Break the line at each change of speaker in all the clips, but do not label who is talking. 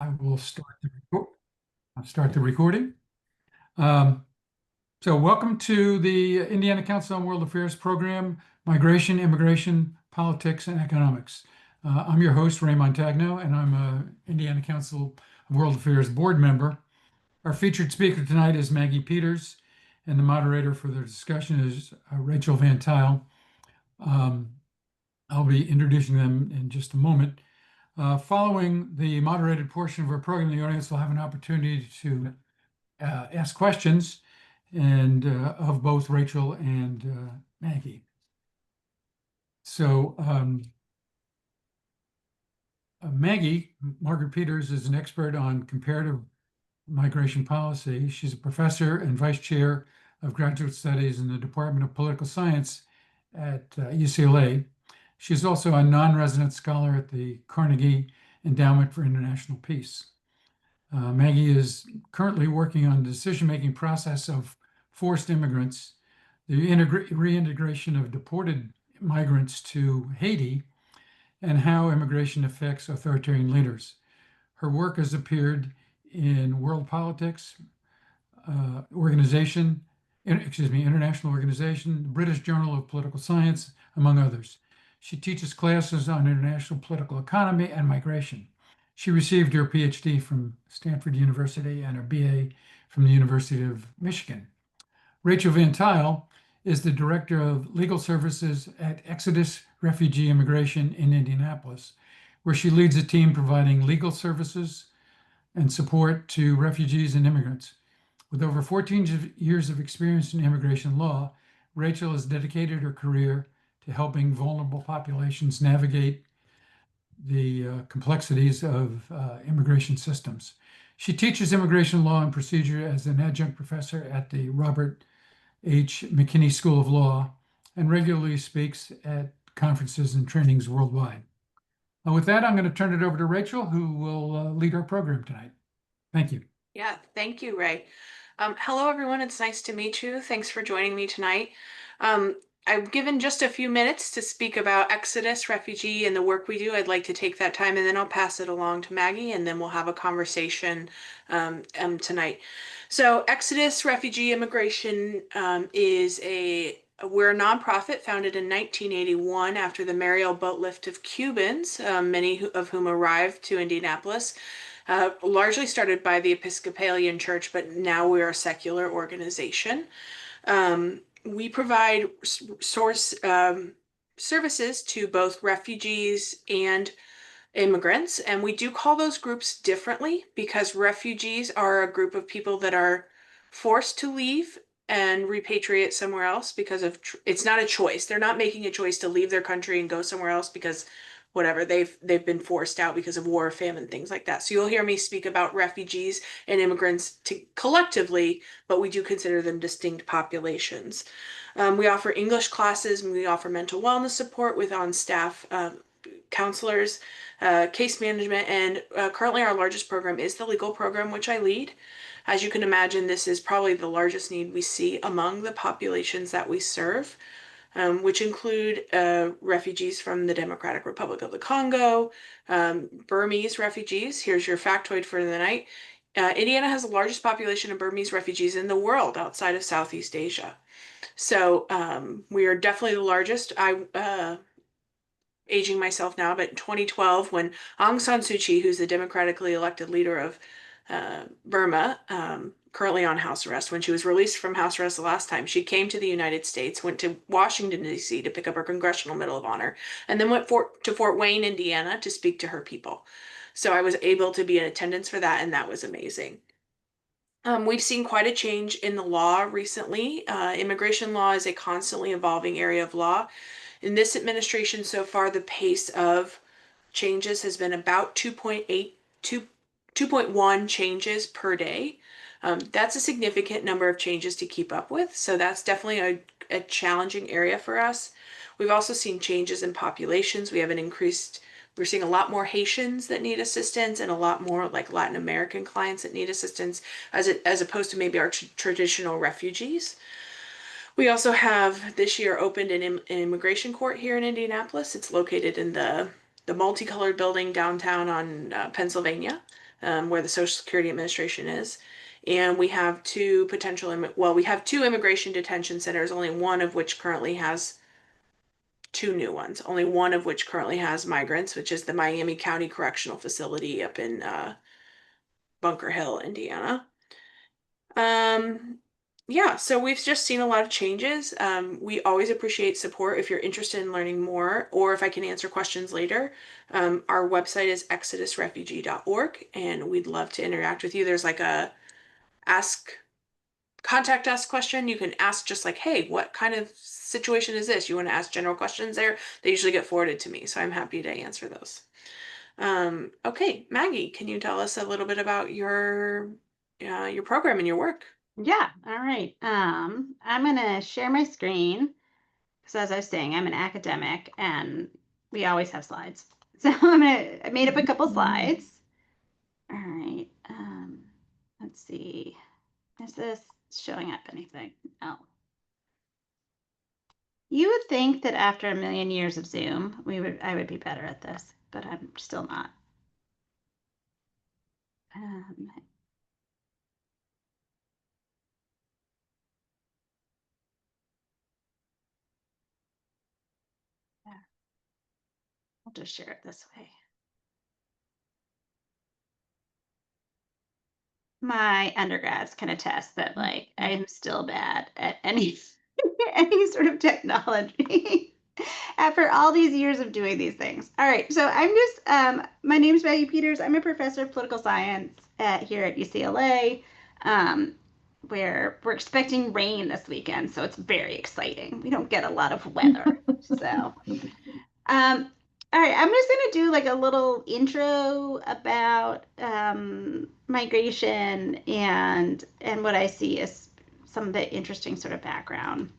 I will start the recording. Um, so welcome to the Indiana Council on World Affairs program, Migration, Immigration, Politics, and Economics. I'm your host, Ray Montagno, and I'm a Indiana Council of World Affairs board member. Our featured speaker tonight is Maggie Peters, and the moderator for the discussion is Rachel Van Tile. I'll be introducing them in just a moment. Following the moderated portion of our program, the audience will have an opportunity to ask questions and of both Rachel and Maggie. So Margaret Peters is an expert on comparative migration policy. She's a professor and vice chair of graduate studies in the Department of Political Science at UCLA. She's also a non-resident scholar at the Carnegie Endowment for International Peace. Maggie is currently working on the decision-making process of forced immigrants, the reintegration of deported migrants to Haiti, and how immigration affects authoritarian leaders. Her work has appeared in World Politics, International Organization, the British Journal of Political Science, among others. She teaches classes on international political economy and migration. She received her PhD from Stanford University and her BA from the University of Michigan. Rachel Van Tile is the Director of Legal Services at Exodus Refugee Immigration in Indianapolis, where she leads a team providing legal services and support to refugees and immigrants. With over 14 years of experience in immigration law, Rachel has dedicated her career to helping vulnerable populations navigate the complexities of immigration systems. She teaches immigration law and procedure as an adjunct professor at the Robert H. McKinney School of Law and regularly speaks at conferences and trainings worldwide. With that, I'm going to turn it over to Rachel, who will lead our program tonight. Thank you.
Yeah, thank you, Ray. Hello, everyone. It's nice to meet you. Thanks for joining me tonight. I've given just a few minutes to speak about Exodus Refugee and the work we do. I'd like to take that time and then I'll pass it along to Maggie and then we'll have a conversation tonight. So Exodus Refugee Immigration we're a nonprofit founded in 1981 after the Mariel boat lift of Cubans, many of whom arrived to Indianapolis. Largely started by the Episcopalian Church, but now we're a secular organization. We provide services to both refugees and immigrants, and we do call those groups differently because refugees are a group of people that are forced to leave and repatriate somewhere else because of it's not a choice. They're not making a choice to leave their country and go somewhere else because whatever they've been forced out because of war, famine, things like that. So you'll hear me speak about refugees and immigrants collectively, but we do consider them distinct populations. We offer English classes and we offer mental wellness support with on-staff counselors, case management, and currently our largest program is the legal program, which I lead. As you can imagine, this is probably the largest need we see among the populations that we serve. Which include refugees from the Democratic Republic of the Congo, Burmese refugees. Here's your factoid for the night. Indiana has the largest population of Burmese refugees in the world outside of Southeast Asia. So we are definitely the largest. Aging myself now, but in 2012, when Aung San Suu Kyi, who's the democratically elected leader of Burma, currently on house arrest. When she was released from house arrest the last time, she came to the United States, went to Washington, D.C. to pick up her Congressional Medal of Honor, and then went to Fort Wayne, Indiana to speak to her people. So I was able to be in attendance for that, and that was amazing. We've seen quite a change in the law recently. Immigration law is a constantly evolving area of law. In this administration so far, the pace of changes has been about 2.1 changes per day. That's a significant number of changes to keep up with. So that's definitely a challenging area for us. We've also seen changes in populations. We're seeing a lot more Haitians that need assistance and a lot more like Latin American clients that need assistance as opposed to maybe our traditional refugees. We also have this year opened an immigration court here in Indianapolis. It's located in the multicolored building downtown on Pennsylvania. where the Social Security Administration is. And we have we have two immigration detention centers, only one of which currently has two new ones, only one of which currently has migrants, which is the Miami County Correctional Facility up in Bunker Hill, Indiana. Um, yeah, so we've just seen a lot of changes. We always appreciate support if you're interested in learning more or if I can answer questions later. Our website is exodusrefugee.org and we'd love to interact with you. There's like a ask contact us question. You can ask just like, hey, what kind of situation is this? You want to ask general questions there? They usually get forwarded to me, so I'm happy to answer those. Okay, Maggie, can you tell us a little bit about your program and your work?
Yeah, all right. I'm gonna share my screen because as I was saying, I'm an academic and we always have slides. So I made up a couple slides. All right. Let's see. Is this showing up anything? No. You would think that after a million years of Zoom, I would be better at this, but I'm still not. Um, yeah, I'll just share it this way. My undergrads can attest that like I am still bad at any any sort of technology after all these years of doing these things. All right, so my name is Maggie Peters. I'm a professor of political science here at UCLA, um, where we're expecting rain this weekend, so it's very exciting. We don't get a lot of weather, so. Um, all right, I'm just gonna do like a little intro about migration and what I see as some of the interesting sort of background.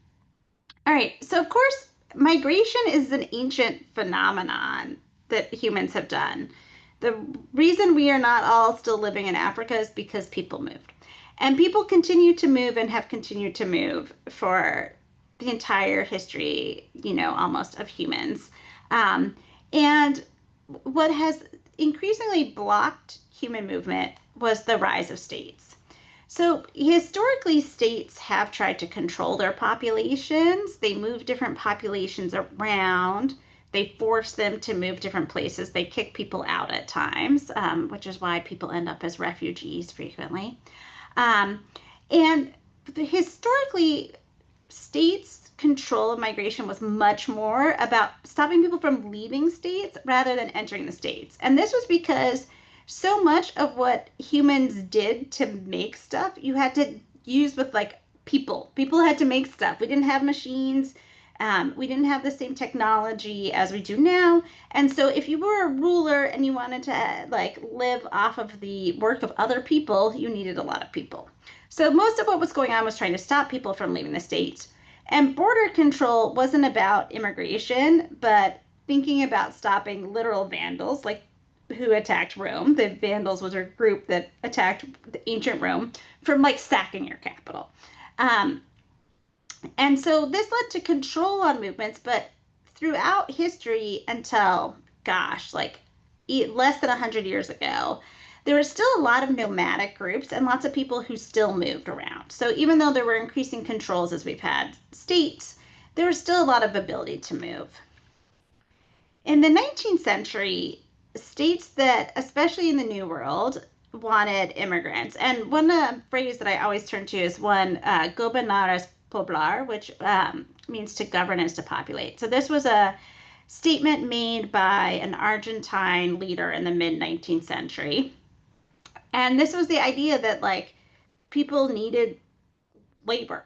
All right, so of course, migration is an ancient phenomenon that humans have done. The reason we are not all still living in Africa is because people moved. And people continue to move and have continued to move for the entire history, almost of humans. Um, and what has increasingly blocked human movement was the rise of states. So historically, states have tried to control their populations. They move different populations around. They force them to move different places. They kick people out at times, which is why people end up as refugees frequently. Um, and historically, states' control of migration was much more about stopping people from leaving states rather than entering the states. And this was because so much of what humans did to make stuff, you had to use with like people. People had to make stuff. We didn't have machines. We didn't have the same technology as we do now. And so if you were a ruler and you wanted to like live off of the work of other people, you needed a lot of people. So most of what was going on was trying to stop people from leaving the states. And border control wasn't about immigration, but thinking about stopping literal vandals, like who attacked Rome. The Vandals was a group that attacked the ancient Rome from like sacking your capital. Um, and so this led to control on movements, but throughout history until, gosh, like less than 100 years ago, there were still a lot of nomadic groups and lots of people who still moved around. So even though there were increasing controls as we've had states, there was still a lot of ability to move. In the 19th century, states that, especially in the New World, wanted immigrants. And one phrase that I always turn to is one, gobernar es poblar, which means to govern is to populate. So this was a statement made by an Argentine leader in the mid 19th century. And this was the idea that like people needed labor.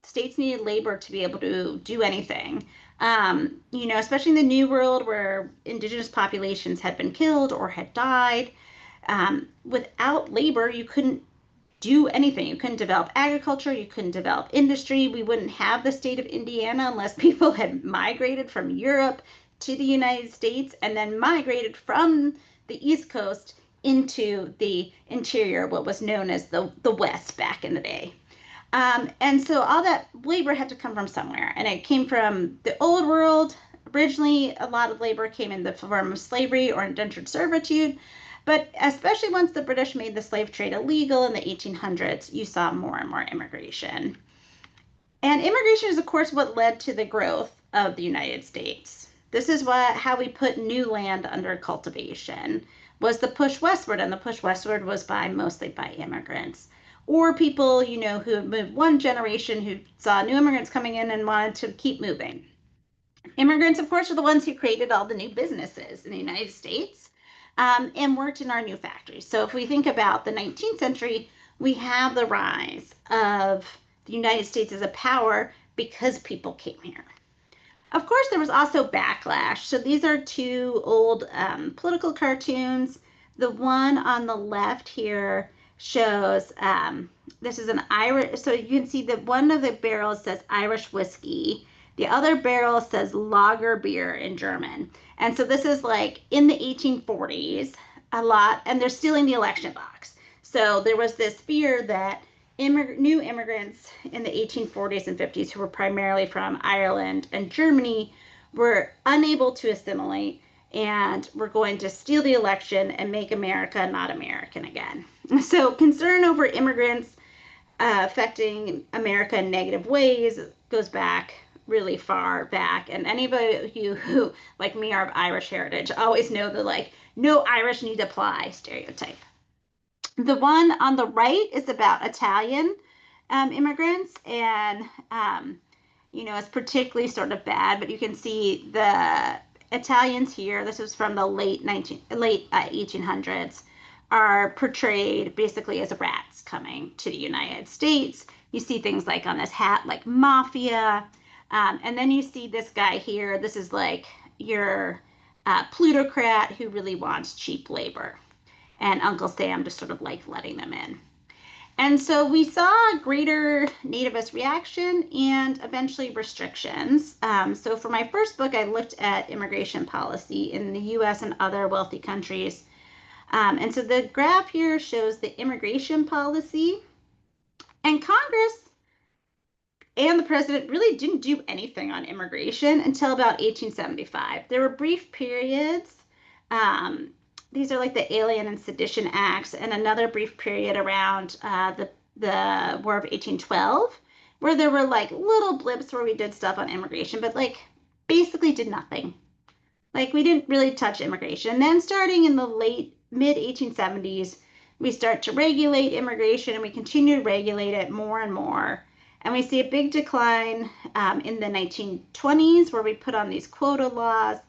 States needed labor to be able to do anything. Especially in the New World where indigenous populations had been killed or had died. Without labor, you couldn't do anything. You couldn't develop agriculture. You couldn't develop industry. We wouldn't have the state of Indiana unless people had migrated from Europe to the United States and then migrated from the East Coast into the interior, what was known as the West back in the day. And so all that labor had to come from somewhere. And it came from the old world. Originally, a lot of labor came in the form of slavery or indentured servitude. But especially once the British made the slave trade illegal in the 1800s, you saw more and more immigration. And immigration is, of course, what led to the growth of the United States. This is how we put new land under cultivation, was the push westward, and the push westward was mostly by immigrants or people, who had moved one generation who saw new immigrants coming in and wanted to keep moving. Immigrants, of course, are the ones who created all the new businesses in the United States, and worked in our new factories. So if we think about the 19th century, we have the rise of the United States as a power because people came here. Of course, there was also backlash. So these are two old political cartoons. The one on the left here shows, this is an Irish, so you can see that one of the barrels says Irish whiskey. The other barrel says lager beer in German. And so this is like in the 1840s a lot, and they're stealing the election box. So there was this fear that new immigrants in the 1840s and 50s who were primarily from Ireland and Germany were unable to assimilate and were going to steal the election and make America not American again. So concern over immigrants affecting America in negative ways goes back really far back. And anybody of you who, like me, are of Irish heritage always know the no Irish need apply stereotype. The one on the right is about Italian immigrants, and it's particularly sort of bad, but you can see the Italians here, this was from the late 1800s, are portrayed basically as rats coming to the United States. You see things like on this hat, like mafia, and then you see this guy here. This is like your plutocrat who really wants cheap labor. And Uncle Sam just sort of letting them in. And so we saw greater nativist reaction and eventually restrictions. So for my first book, I looked at immigration policy in the US and other wealthy countries. And so the graph here shows the immigration policy. And Congress and the president really didn't do anything on immigration until about 1875. There were brief periods. These are like the Alien and Sedition Acts, and another brief period around the War of 1812, where there were little blips where we did stuff on immigration, but basically did nothing. We didn't really touch immigration. And then starting in the mid 1870s, we start to regulate immigration, and we continue to regulate it more and more. And we see a big decline in the 1920s, where we put on these quota laws.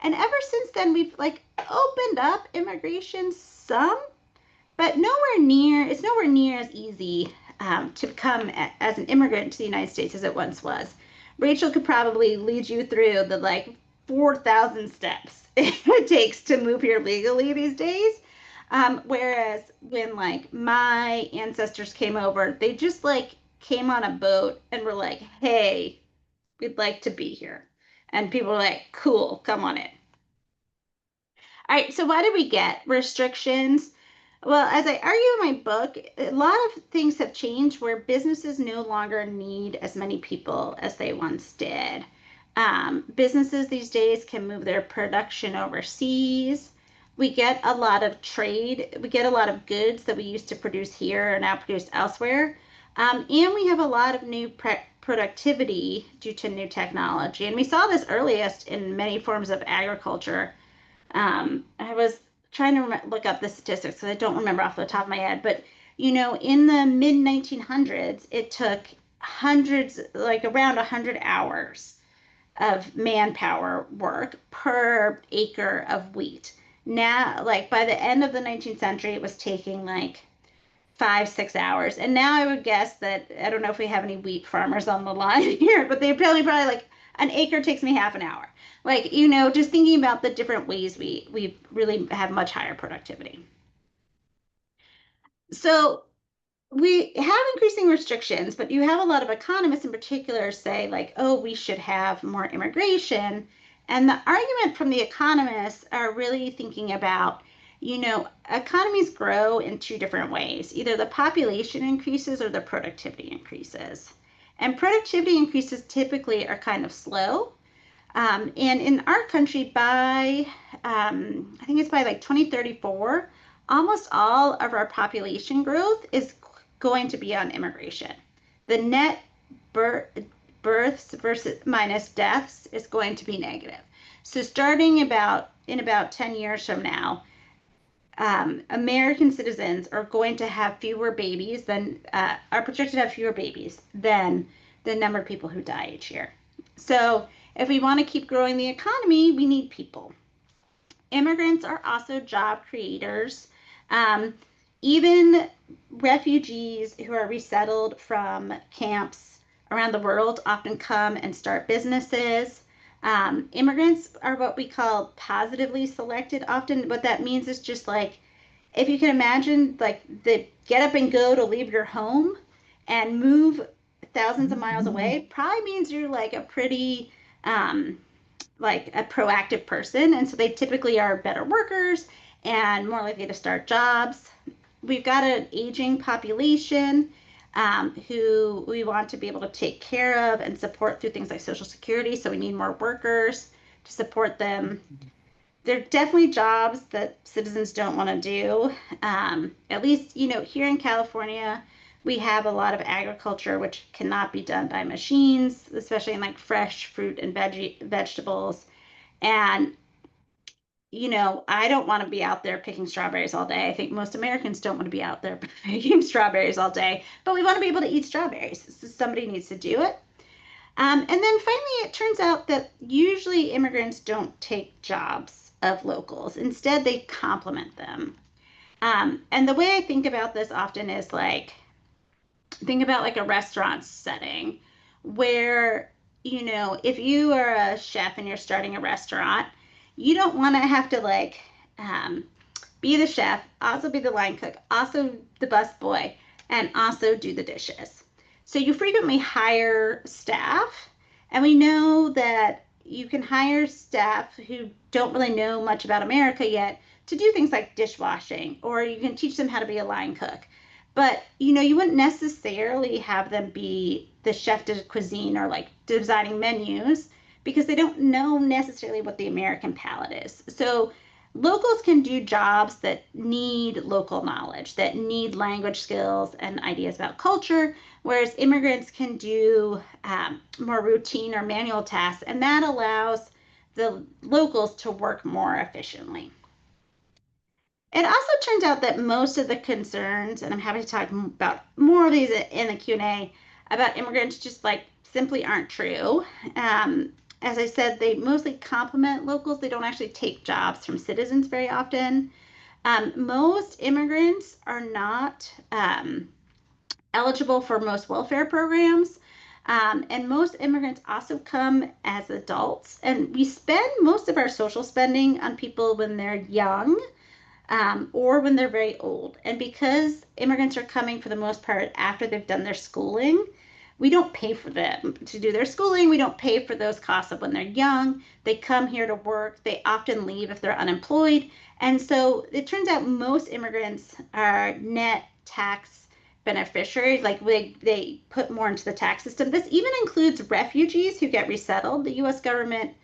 And ever since then, we've opened up immigration some, but it's nowhere near as easy to come as an immigrant to the United States as it once was. Rachel could probably lead you through the 4,000 steps it takes to move here legally these days. Whereas when my ancestors came over, they just came on a boat and were like, hey, we'd like to be here. And people were like, cool, come on in. All right, so why did we get restrictions? Well, as I argue in my book, a lot of things have changed where businesses no longer need as many people as they once did. Businesses these days can move their production overseas. We get a lot of trade. We get a lot of goods that we used to produce here are now produced elsewhere. And we have a lot of new productivity due to new technology. And we saw this earliest in many forms of agriculture. I was trying to look up the statistics because I don't remember off the top of my head, but in the mid 1900s, it took hundreds, around 100 hours of manpower work per acre of wheat. Now, by the end of the 19th century, it was taking 5-6 hours. And now I would guess that, I don't know if we have any wheat farmers on the line here, but they probably an acre takes me half an hour. Just thinking about the different ways we really have much higher productivity. So we have increasing restrictions, but you have a lot of economists in particular say oh, we should have more immigration. And the argument from the economists are really thinking about, economies grow in two different ways. Either the population increases or the productivity increases. And productivity increases typically are kind of slow. And in our country, I think it's by 2034, almost all of our population growth is going to be on immigration. The net births versus minus deaths is going to be negative. So starting in about 10 years from now, American citizens are going to have fewer babies than are projected to have fewer babies than the number of people who die each year. So if we want to keep growing the economy, we need people. Immigrants are also job creators. Even refugees who are resettled from camps around the world often come and start businesses. Immigrants are what we call positively selected. Often what that means is just like, if you can imagine, like the get up and go to leave your home and move thousands of miles away probably means you're like a pretty like a proactive person. And so they typically are better workers and more likely to start jobs. We've got an aging population who we want to be able to take care of and support through things like Social Security. So we need more workers to support them. There are definitely jobs that citizens don't want to do. At least, here in California, we have a lot of agriculture which cannot be done by machines, especially in like fresh fruit and vegetables. And I don't want to be out there picking strawberries all day. I think most Americans don't want to be out there picking strawberries all day, but we want to be able to eat strawberries. So somebody needs to do it. And then finally, it turns out that usually immigrants don't take jobs of locals. Instead, they complement them. And the way I think about this often is like, think about like a restaurant setting where, if you are a chef and you're starting a restaurant, you don't want to have to like be the chef, also be the line cook, also the busboy, and also do the dishes. So you frequently hire staff, and we know that you can hire staff who don't really know much about America yet to do things like dishwashing, or you can teach them how to be a line cook. But you wouldn't necessarily have them be the chef de cuisine or like designing menus because they don't know necessarily what the American palate is. So locals can do jobs that need local knowledge, that need language skills and ideas about culture, whereas immigrants can do more routine or manual tasks, and that allows the locals to work more efficiently. It also turns out that most of the concerns, and I'm happy to talk about more of these in the Q&A, about immigrants just like simply aren't true. As I said, they mostly complement locals. They don't actually take jobs from citizens very often. Most immigrants are not eligible for most welfare programs. And most immigrants also come as adults. And we spend most of our social spending on people when they're young. Or when they're very old. And because immigrants are coming for the most part after they've done their schooling, we don't pay for them to do their schooling. We don't pay for those costs of when they're young. They come here to work. They often leave if they're unemployed. And so it turns out most immigrants are net tax beneficiaries. Like they put more into the tax system. This even includes refugees who get resettled. The U.S. government,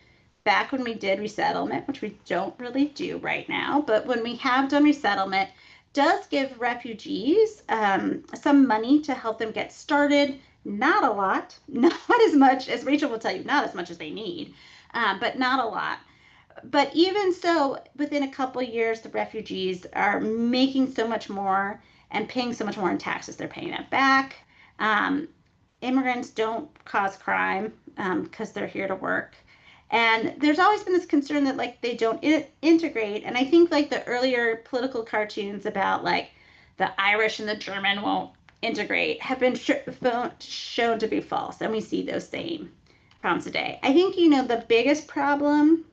back when we did resettlement, which we don't really do right now, but when we have done resettlement, does give refugees some money to help them get started. Not a lot, not as much as Rachel will tell you, not as much as they need, but not a lot. But even so, within a couple of years, the refugees are making so much more and paying so much more in taxes. They're paying that back. Immigrants don't cause crime because they're here to work. And there's always been this concern that like they don't integrate. And I think like the earlier political cartoons about like the Irish and the German won't integrate have been shown to be false. And we see those same problems today. I think, the biggest problem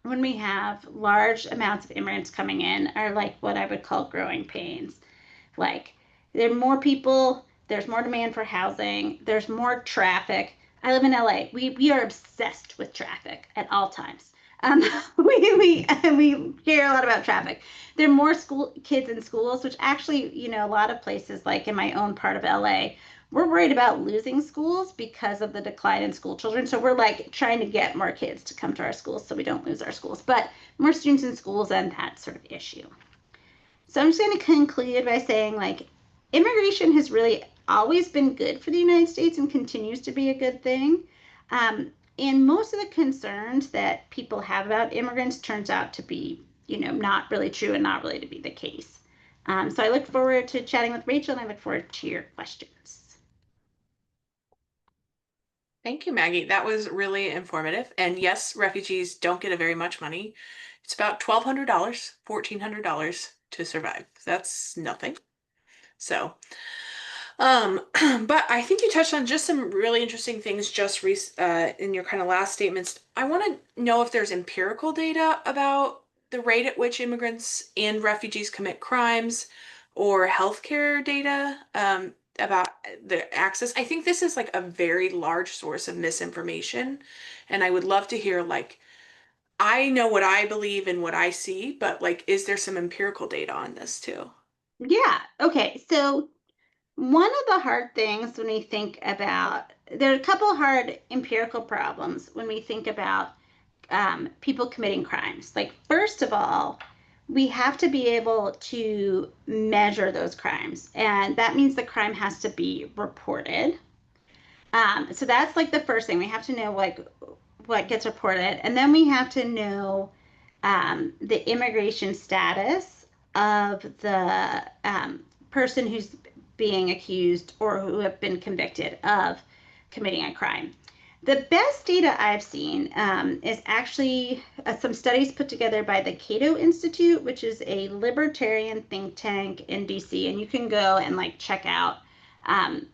when we have large amounts of immigrants coming in are like what I would call growing pains. Like there are more people, there's more demand for housing, there's more traffic. I live in LA. We are obsessed with traffic at all times. We care a lot about traffic. There are more school kids in schools, which actually, a lot of places like in my own part of LA, we're worried about losing schools because of the decline in school children. So we're like trying to get more kids to come to our schools so we don't lose our schools. But more students in schools and that sort of issue. So I'm just going to conclude by saying, like, immigration has really always been good for the United States and continues to be a good thing. And most of the concerns that people have about immigrants turns out to be, not really true and not really to be the case. So I look forward to chatting with Rachel, and I look forward to your questions.
Thank you, Maggie. That was really informative. And yes, refugees don't get a very much money. It's about $1,200, $1,400 to survive. That's nothing. So, but I think you touched on just some really interesting things just in your kind of last statements. I want to know if there's empirical data about the rate at which immigrants and refugees commit crimes, or healthcare data about the access. I think this is like a very large source of misinformation, and I would love to hear, like, I know what I believe and what I see, but like, is there some empirical data on this too?
Yeah. Okay. So one of the hard things when we think about, there are a couple hard empirical problems when we think about people committing crimes. Like, first of all, we have to be able to measure those crimes, and that means the crime has to be reported. So that's like the first thing. We have to know, like, what gets reported, and then we have to know the immigration status of the person who's being accused or who have been convicted of committing a crime. The best data I've seen is actually some studies put together by the Cato Institute, which is a libertarian think tank in DC, and you can go and like check out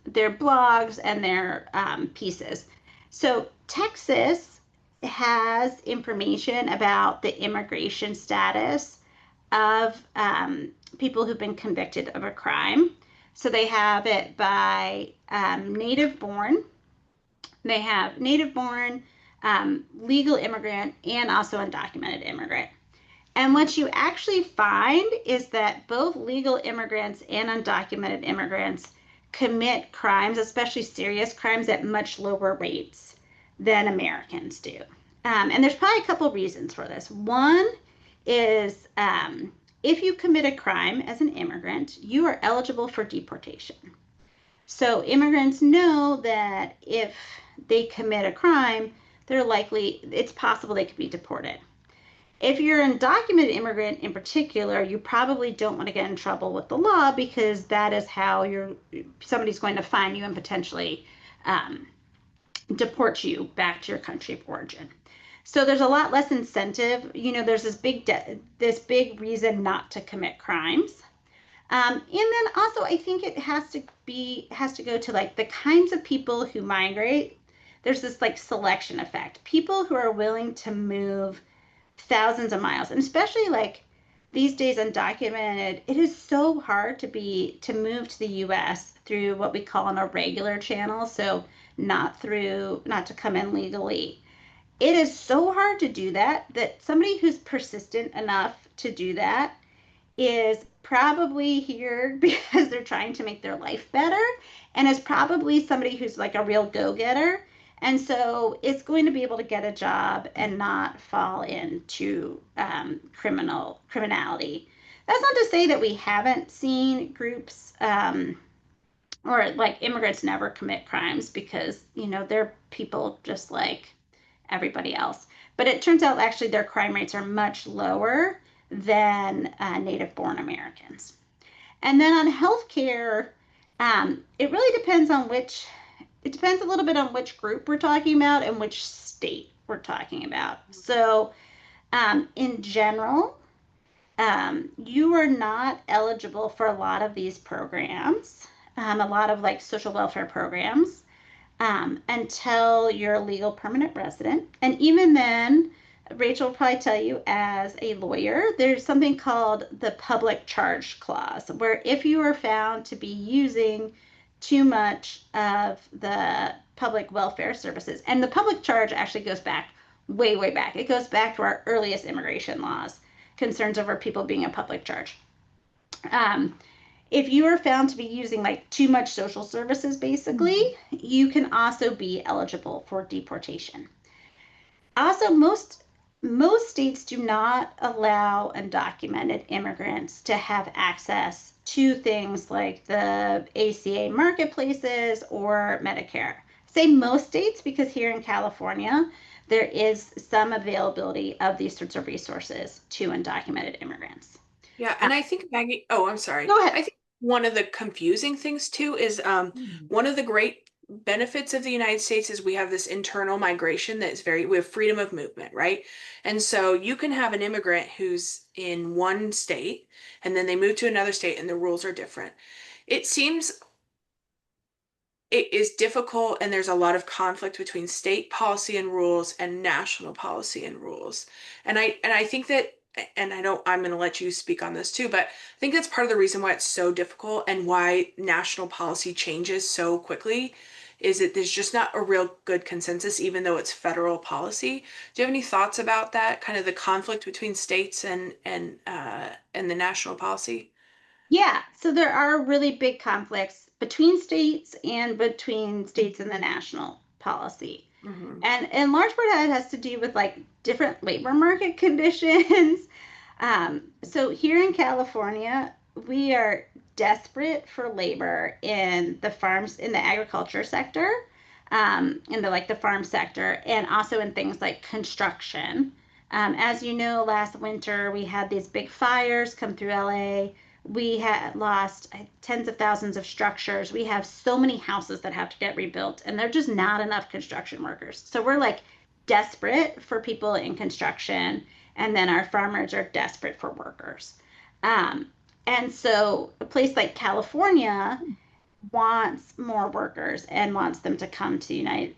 their blogs and their pieces. So Texas has information about the immigration status of people who've been convicted of a crime. So they have it by native born. They have native born, legal immigrant, and also undocumented immigrant. And what you actually find is that both legal immigrants and undocumented immigrants commit crimes, especially serious crimes, at much lower rates than Americans do. And there's probably a couple reasons for this. One is if you commit a crime as an immigrant, you are eligible for deportation. So immigrants know that if they commit a crime, it's possible they could be deported. If you're an undocumented immigrant in particular, you probably don't want to get in trouble with the law, because that is how somebody's going to find you and potentially deport you back to your country of origin. So there's a lot less incentive. There's this big reason not to commit crimes. And then also, I think it has to go to like the kinds of people who migrate. There's this like selection effect. People who are willing to move thousands of miles, and especially like these days undocumented, it is so hard to move to the US through what we call an irregular channel, so not to come in legally. It is so hard to do that somebody who's persistent enough to do that is probably here because they're trying to make their life better, and is probably somebody who's like a real go-getter, and so it's going to be able to get a job and not fall into criminality. That's not to say that we haven't seen groups or like immigrants never commit crimes, because they're people just like everybody else. But it turns out actually their crime rates are much lower than native born Americans. And then on healthcare, it really depends a little bit on which group we're talking about and which state we're talking about. So in general, you are not eligible for a lot of these programs, a lot of like social welfare programs, until you're a legal permanent resident. And even then, Rachel will probably tell you as a lawyer, there's something called the public charge clause, where if you are found to be using too much of the public welfare services, and the public charge actually goes back way, way back. It goes back to our earliest immigration laws, concerns over people being a public charge. If you are found to be using like too much social services, basically, you can also be eligible for deportation. Also, most most states do not allow undocumented immigrants to have access to things like the ACA marketplaces or Medicare. I say most states because here in California, there is some availability of these sorts of resources to undocumented immigrants.
Yeah,
Uh,
and I think Maggie, oh, I'm sorry.
Go ahead.
I think one of the confusing things too is one of the great benefits of the United States is we have this internal migration that is we have freedom of movement, right? And so you can have an immigrant who's in one state and then they move to another state and the rules are different. It seems it is difficult and there's a lot of conflict between state policy and rules and national policy and rules. And I think that and I don't I'm going to let you speak on this too, but I think that's part of the reason why it's so difficult and why national policy changes so quickly is that there's just not a real good consensus even though it's federal policy. Do you have any thoughts about that kind of the conflict between states and the national policy?
Yeah, so there are really big conflicts between states and between states and the national policy.
Hmm.
And in large part, that has to do with like different labor market conditions. So here in California, we are desperate for labor in the farms, in the agriculture sector, in the like the farm sector, and also in things like construction. As you know, last winter we had these big fires come through LA. We had lost tens of thousands of structures. We have so many houses that have to get rebuilt, and there're just not enough construction workers. So we're like desperate for people in construction, and then our farmers are desperate for workers. Um, and so a place like California wants more workers and wants them to come to United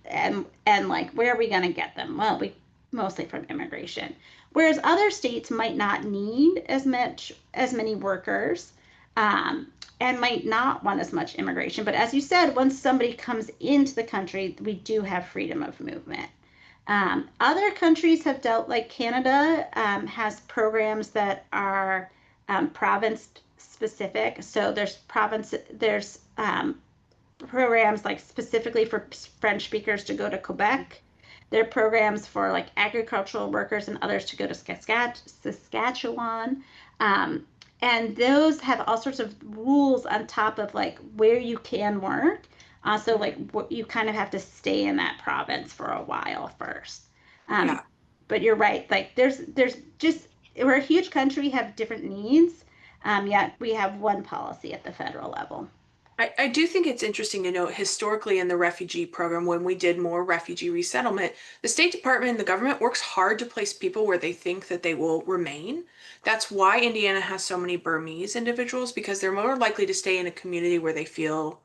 and like where are we going to get them? Well, we mostly from immigration. Whereas other states might not need as many workers and might not want as much immigration. But as you said, once somebody comes into the country, we do have freedom of movement. Other countries have dealt, like Canada has programs that are province specific. So there's programs like specifically for French speakers to go to Quebec. There are programs for like agricultural workers and others to go to Saskatchewan. Um, and those have all sorts of rules on top of like where you can work. Also, like what you kind of have to stay in that province for a while first. Um,
Yeah.
but you're right. Like there's just we're a huge country, have different needs. Yet we have one policy at the federal level.
I do think it's interesting to note historically in the refugee program, when we did more refugee resettlement, the State Department and the government works hard to place people where they think that they will remain. That's why Indiana has so many Burmese individuals because they're more likely to stay in a community where they feel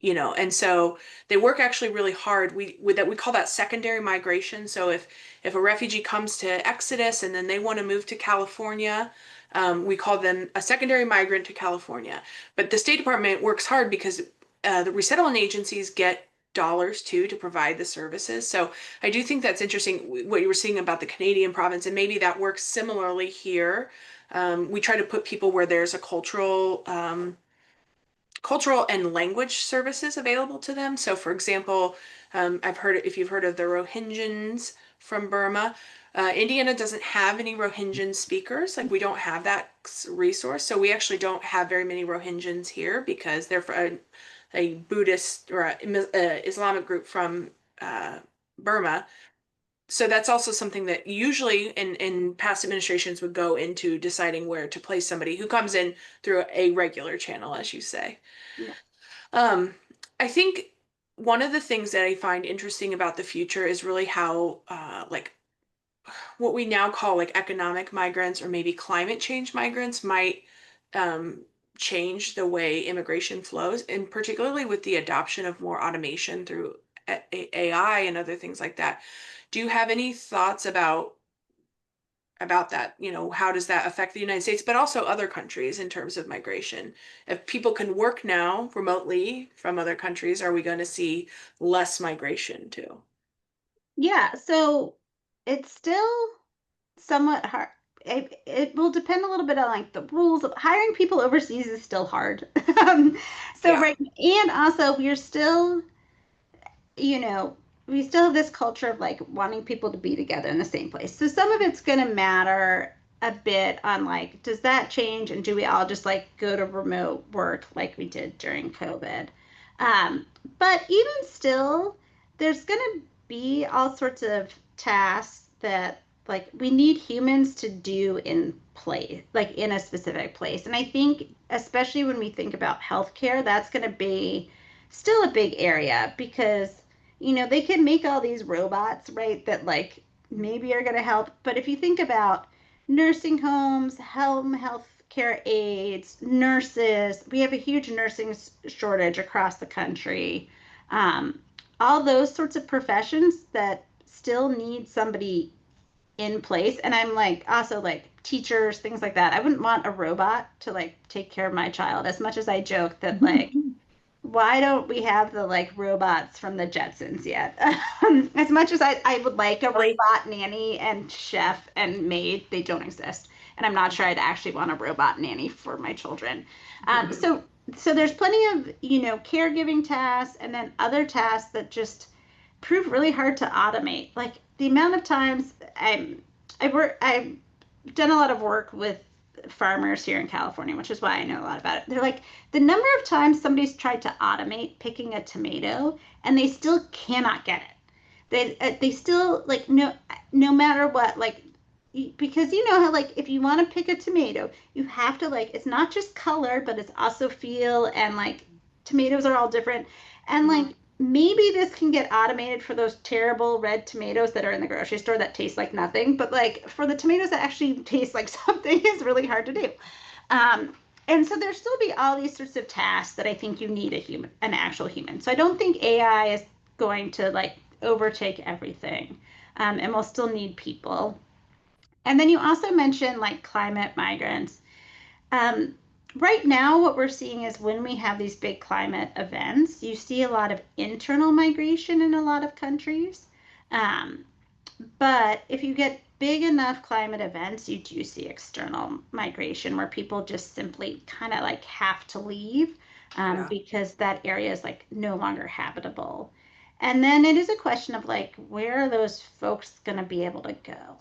and so they work actually really hard. We call that secondary migration. So if a refugee comes to Exodus and then they want to move to California, we call them a secondary migrant to California. But the State Department works hard because the resettlement agencies get dollars too to provide the services. So I do think that's interesting what you were saying about the Canadian province, and maybe that works similarly here. We try to put people where there's a cultural and language services available to them. So, for example, I've heard if you've heard of the Rohingyans from Burma, Indiana doesn't have any Rohingyan speakers. Like we don't have that resource, so we actually don't have very many Rohingyans here because they're a Buddhist or a Islamic group from Burma. So that's also something that usually in past administrations would go into deciding where to place somebody who comes in through a regular channel, as you say.
Yeah.
Um, I think one of the things that I find interesting about the future is really how, like, what we now call like economic migrants or maybe climate change migrants might um, change the way immigration flows, and particularly with the adoption of more automation through AI and other things like that. Do you have any thoughts about that? How does that affect the United States, but also other countries in terms of migration? If people can work now remotely from other countries, are we going to see less migration too?
Yeah, so it's still somewhat hard. It will depend a little bit on like the rules of hiring people overseas is still hard. Um, so
Yeah.
right, and also we're still, you know, we still have this culture of like wanting people to be together in the same place. So some of it's going to matter a bit on like, does that change? And do we all just like go to remote work like we did during COVID? Um, but even still, there's going to be all sorts of tasks that like we need humans to do in place, like in a specific place. And I think, especially when we think about healthcare, that's going to be still a big area because they can make all these robots, right, that like maybe are going to help. But if you think about nursing homes, home health care aides, nurses, we have a huge nursing shortage across the country. Um, all those sorts of professions that still need somebody in place. And I'm like, also like teachers, things like that. I wouldn't want a robot to like take care of my child as much as I joke that like why don't we have the like robots from the Jetsons yet? As much as I would like a robot nanny and chef and maid, they don't exist. And I'm not sure I'd actually want a robot nanny for my children. So there's plenty of, caregiving tasks and then other tasks that just prove really hard to automate. Like the amount of times I've done a lot of work with farmers here in California, which is why I know a lot about it. They're like, the number of times somebody's tried to automate picking a tomato and they still cannot get it. They still like no matter what, like because you know how like if you want to pick a tomato, you have to like it's not just color, but it's also feel and like tomatoes are all different. And like maybe this can get automated for those terrible red tomatoes that are in the grocery store that taste like nothing, but like for the tomatoes that actually taste like something is really hard to do. And so there still be all these sorts of tasks that I think you need an actual human. So I don't think AI is going to like overtake everything, and we'll still need people. And then you also mentioned like climate migrants. Um, right now, what we're seeing is when we have these big climate events, you see a lot of internal migration in a lot of countries. Um, but if you get big enough climate events, you do see external migration where people just simply kind of like have to leave because that area is like no longer habitable. And then it is a question of like, where are those folks going to be able to go?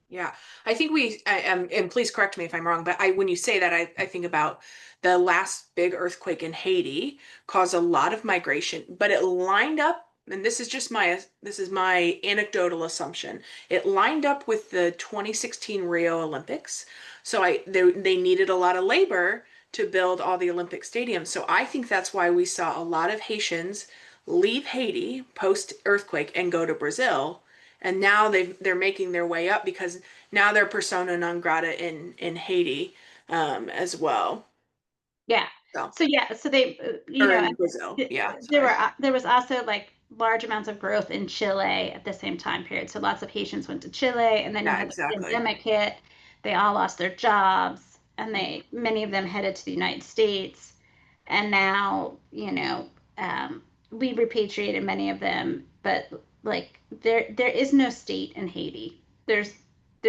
Yeah, I think and please correct me if I'm wrong, but when you say that, I think about the last big earthquake in Haiti caused a lot of migration, but it lined up, and this is my anecdotal assumption. It lined up with the 2016 Rio Olympics. So they needed a lot of labor to build all the Olympic stadiums. So I think that's why we saw a lot of Haitians leave Haiti post earthquake and go to Brazil, and now they're making their way up because now they're persona non grata in Haiti as well.
Yeah.
So
So they,
or in Brazil, yeah. Sorry.
there was also like large amounts of growth in Chile at the same time period. So lots of Haitians went to Chile, and then you
Yeah,
had the
exactly.
pandemic hit. They all lost their jobs, and many of them headed to the United States. And now, we repatriated many of them, but like there is no state in Haiti. There's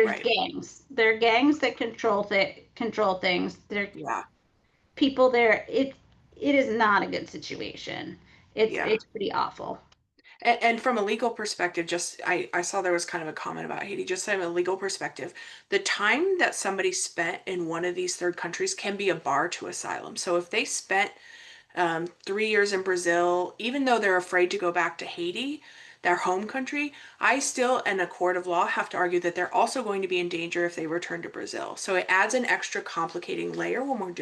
Right.
gangs. There are gangs that control things. There
Yeah.
people there. It is not a good situation.
Yeah.
It's pretty awful.
And from a legal perspective, just I saw there was kind of a comment about Haiti. Just from a legal perspective, the time that somebody spent in one of these third countries can be a bar to asylum. So if they spent 3 years in Brazil, even though they're afraid to go back to Haiti, their home country, I still, in a court of law, have to argue that they're also going to be in danger if they return to Brazil. So it adds an extra complicating layer when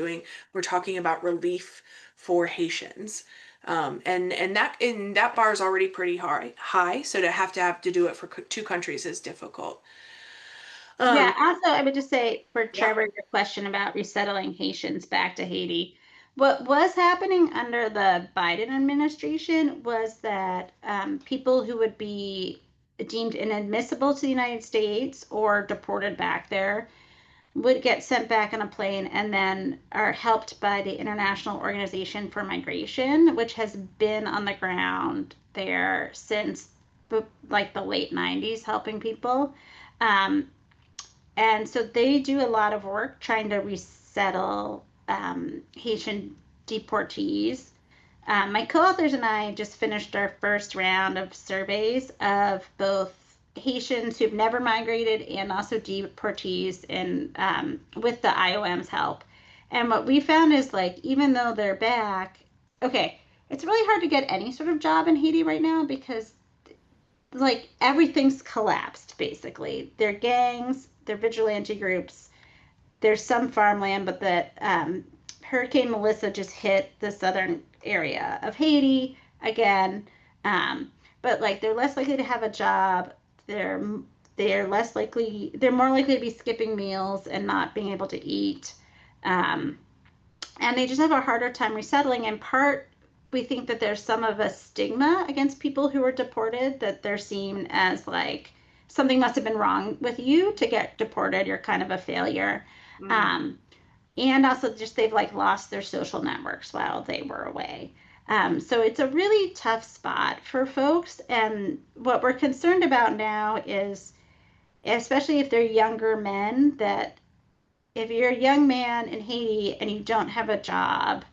we're talking about relief for Haitians. And that bar is already pretty high, so to do it for two countries is difficult.
Yeah,
Um,
also, I would just say for
yeah,
Trevor, your question about resettling Haitians back to Haiti, what was happening under the Biden administration was that people who would be deemed inadmissible to the United States or deported back there would get sent back on a plane and then are helped by the International Organization for Migration, which has been on the ground there since like the late 90s helping people. Um, and so they do a lot of work trying to resettle Haitian deportees. My co-authors and I just finished our first round of surveys of both Haitians who've never migrated and also deportees and with the IOM's help. And what we found is like, even though they're back, okay, it's really hard to get any sort of job in Haiti right now because like everything's collapsed basically. They're gangs, they're vigilante groups, there's some farmland, but that Hurricane Melissa just hit the southern area of Haiti again. Um, but like they're less likely to have a job. They're they're more likely to be skipping meals and not being able to eat. Um, and they just have a harder time resettling. In part, we think that there's some of a stigma against people who are deported, that they're seen as like something must have been wrong with you to get deported. You're kind of a failure.
Mm.
Um, and also just they've like lost their social networks while they were away. So it's a really tough spot for folks. And what we're concerned about now is, especially if they're younger men, that if you're a young man in Haiti and you don't have a job,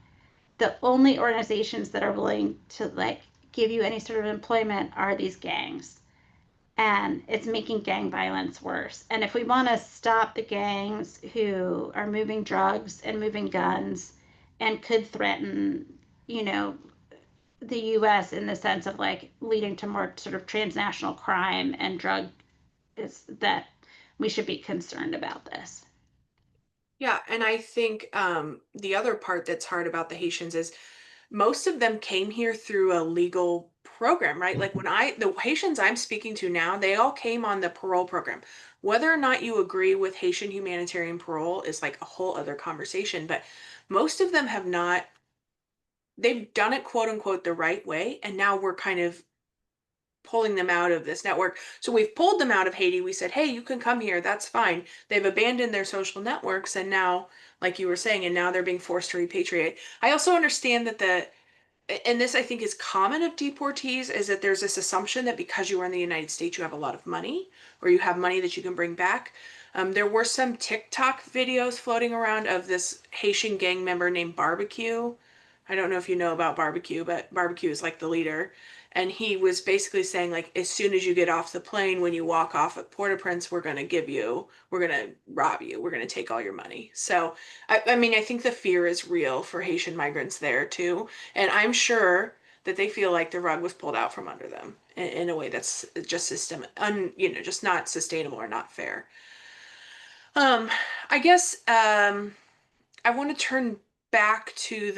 the only organizations that are willing to like give you any sort of employment are these gangs. And it's making gang violence worse. And if we want to stop the gangs who are moving drugs and moving guns and could threaten, you know, the US in the sense of like leading to more sort of transnational crime and drug, is that we should be concerned about this.
Yeah, and I think the other part that's hard about the Haitians is most of them came here through a legal program, right? Like the Haitians I'm speaking to now, they all came on the parole program. Whether or not you agree with Haitian humanitarian parole is like a whole other conversation, but most of them have not, they've done it quote unquote the right way, and now we're kind of pulling them out of this network. So we've pulled them out of Haiti. We said, hey, you can come here. That's fine. They've abandoned their social networks. And now, like you were saying, and now they're being forced to repatriate. I also understand that and this I think is common of deportees, is that there's this assumption that because you are in the United States, you have a lot of money or you have money that you can bring back. There were some TikTok videos floating around of this Haitian gang member named Barbecue. I don't know if you know about Barbecue, but Barbecue is like the leader. And he was basically saying, like, as soon as you get off the plane, when you walk off at Port-au-Prince, we're going to rob you. We're going to take all your money. So, I mean, I think the fear is real for Haitian migrants there too. And I'm sure that they feel like the rug was pulled out from under them in a way that's just just not sustainable or not fair. Um, I guess I want to turn back to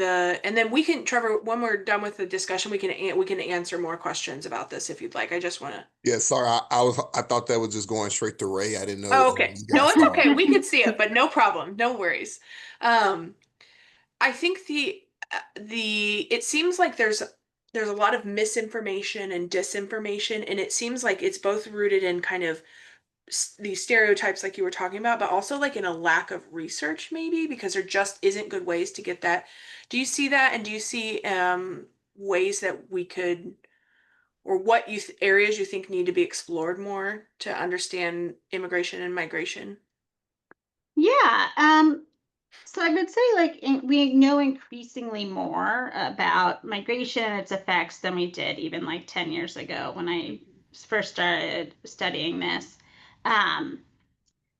and then we can, Trevor, when we're done with the discussion, we can answer more questions about this if you'd like. I just want to.
Yeah, sorry, I thought that was just going straight to Ray. I didn't know
Oh, okay.
you
No,
guys
it's
started.
okay. We could see it, but no problem. No worries. Um, I think it seems like there's a lot of misinformation and disinformation, and it seems like it's both rooted in kind of these stereotypes like you were talking about, but also like in a lack of research maybe because there just isn't good ways to get that. Do you see that? And do you see ways that we could, or what areas you think need to be explored more to understand immigration and migration?
Yeah. So I would say like we know increasingly more about migration and its effects than we did even like 10 years ago when I first started studying this. Um,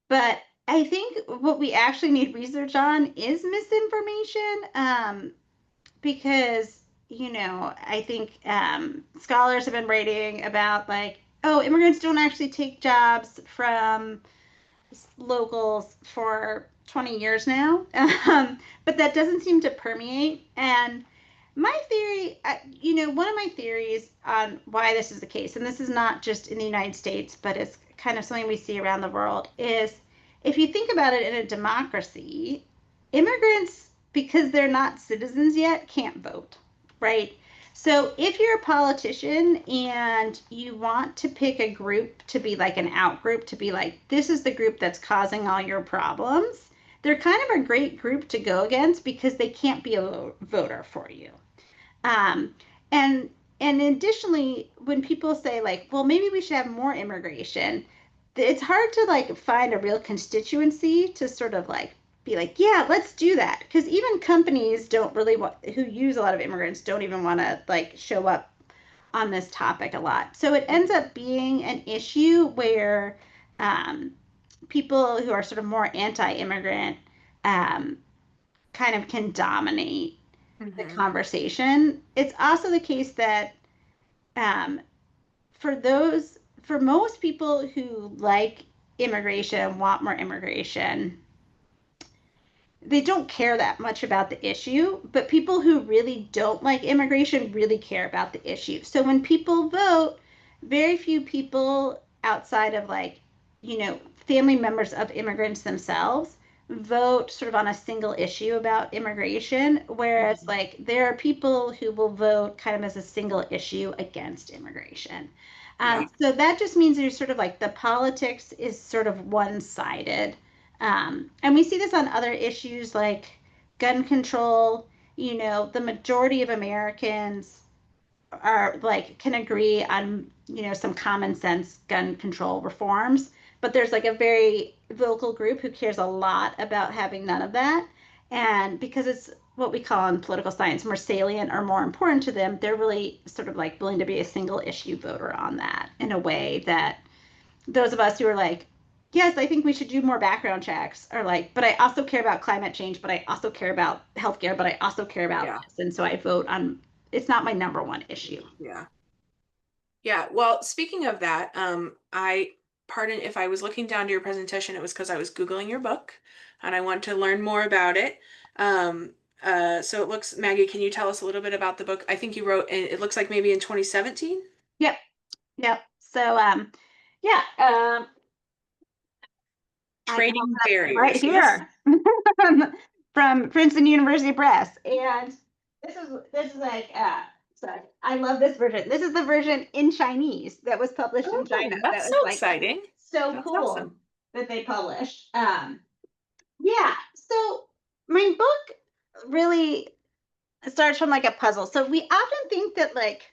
but I think what we actually need research on is misinformation, because, I think scholars have been writing about like, oh, immigrants don't actually take jobs from locals for 20 years now, but that doesn't seem to permeate. And my theory, one of my theories on why this is the case, and this is not just in the United States, but it's kind of something we see around the world, is if you think about it in a democracy, immigrants, because they're not citizens yet, can't vote, right? So if you're a politician and you want to pick a group to be like an out group, to be like, this is the group that's causing all your problems, they're kind of a great group to go against because they can't be a voter for you. Um, and and additionally, when people say like, well, maybe we should have more immigration, it's hard to like find a real constituency to sort of like be like, yeah, let's do that. Because even companies don't really want, who use a lot of immigrants, don't even want to like show up on this topic a lot. So it ends up being an issue where um, people who are sort of more anti-immigrant um, kind of can dominate the
Mhm.
conversation. It's also the case that um, for most people who like immigration, want more immigration, they don't care that much about the issue, but people who really don't like immigration really care about the issue. So when people vote, very few people outside of like, family members of immigrants themselves vote sort of on a single issue about immigration, whereas
Mhm.
like there are people who will vote kind of as a single issue against immigration.
Yeah.
So that just means there's sort of like the politics is sort of one-sided, and we see this on other issues like gun control. The majority of Americans are like can agree on, some common sense gun control reforms, but there's like a very vocal group who cares a lot about having none of that. And because it's what we call in political science more salient or more important to them, they're really sort of like willing to be a single issue voter on that in a way that those of us who are like, yes, I think we should do more background checks are like, but I also care about climate change, but I also care about healthcare, but I also care about
Yeah.
this. And so I vote on, it's not my number one issue.
Yeah. Yeah. Well, speaking of that, pardon if I was looking down to your presentation, it was because I was Googling your book and I want to learn more about it. Um, so it looks, Maggie, can you tell us a little bit about the book? I think you wrote, it looks like maybe in 2017.
Yep. Yep. So, yeah, I can
Trading
open up right
Barriers. Yes.
here from Princeton University Press. And this is like, sorry, I love this version. This is the version in Chinese that was published in
Oh,
China.
that's
That
so
was like
exciting.
so
That's
cool
awesome.
that they published. Yeah. So my book really starts from like a puzzle. So we often think that like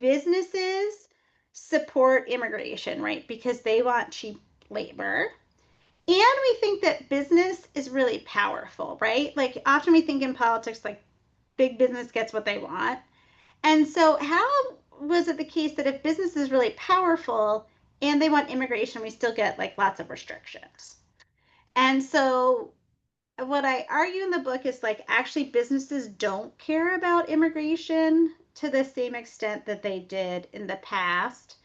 businesses support immigration, right? Because they want cheap labor. And we think that business is really powerful, right? Like often we think in politics, like big business gets what they want. And so, how was it the case that if business is really powerful and they want immigration, we still get like lots of restrictions? And so, what I argue in the book is like actually businesses don't care about immigration to the same extent that they did in the past.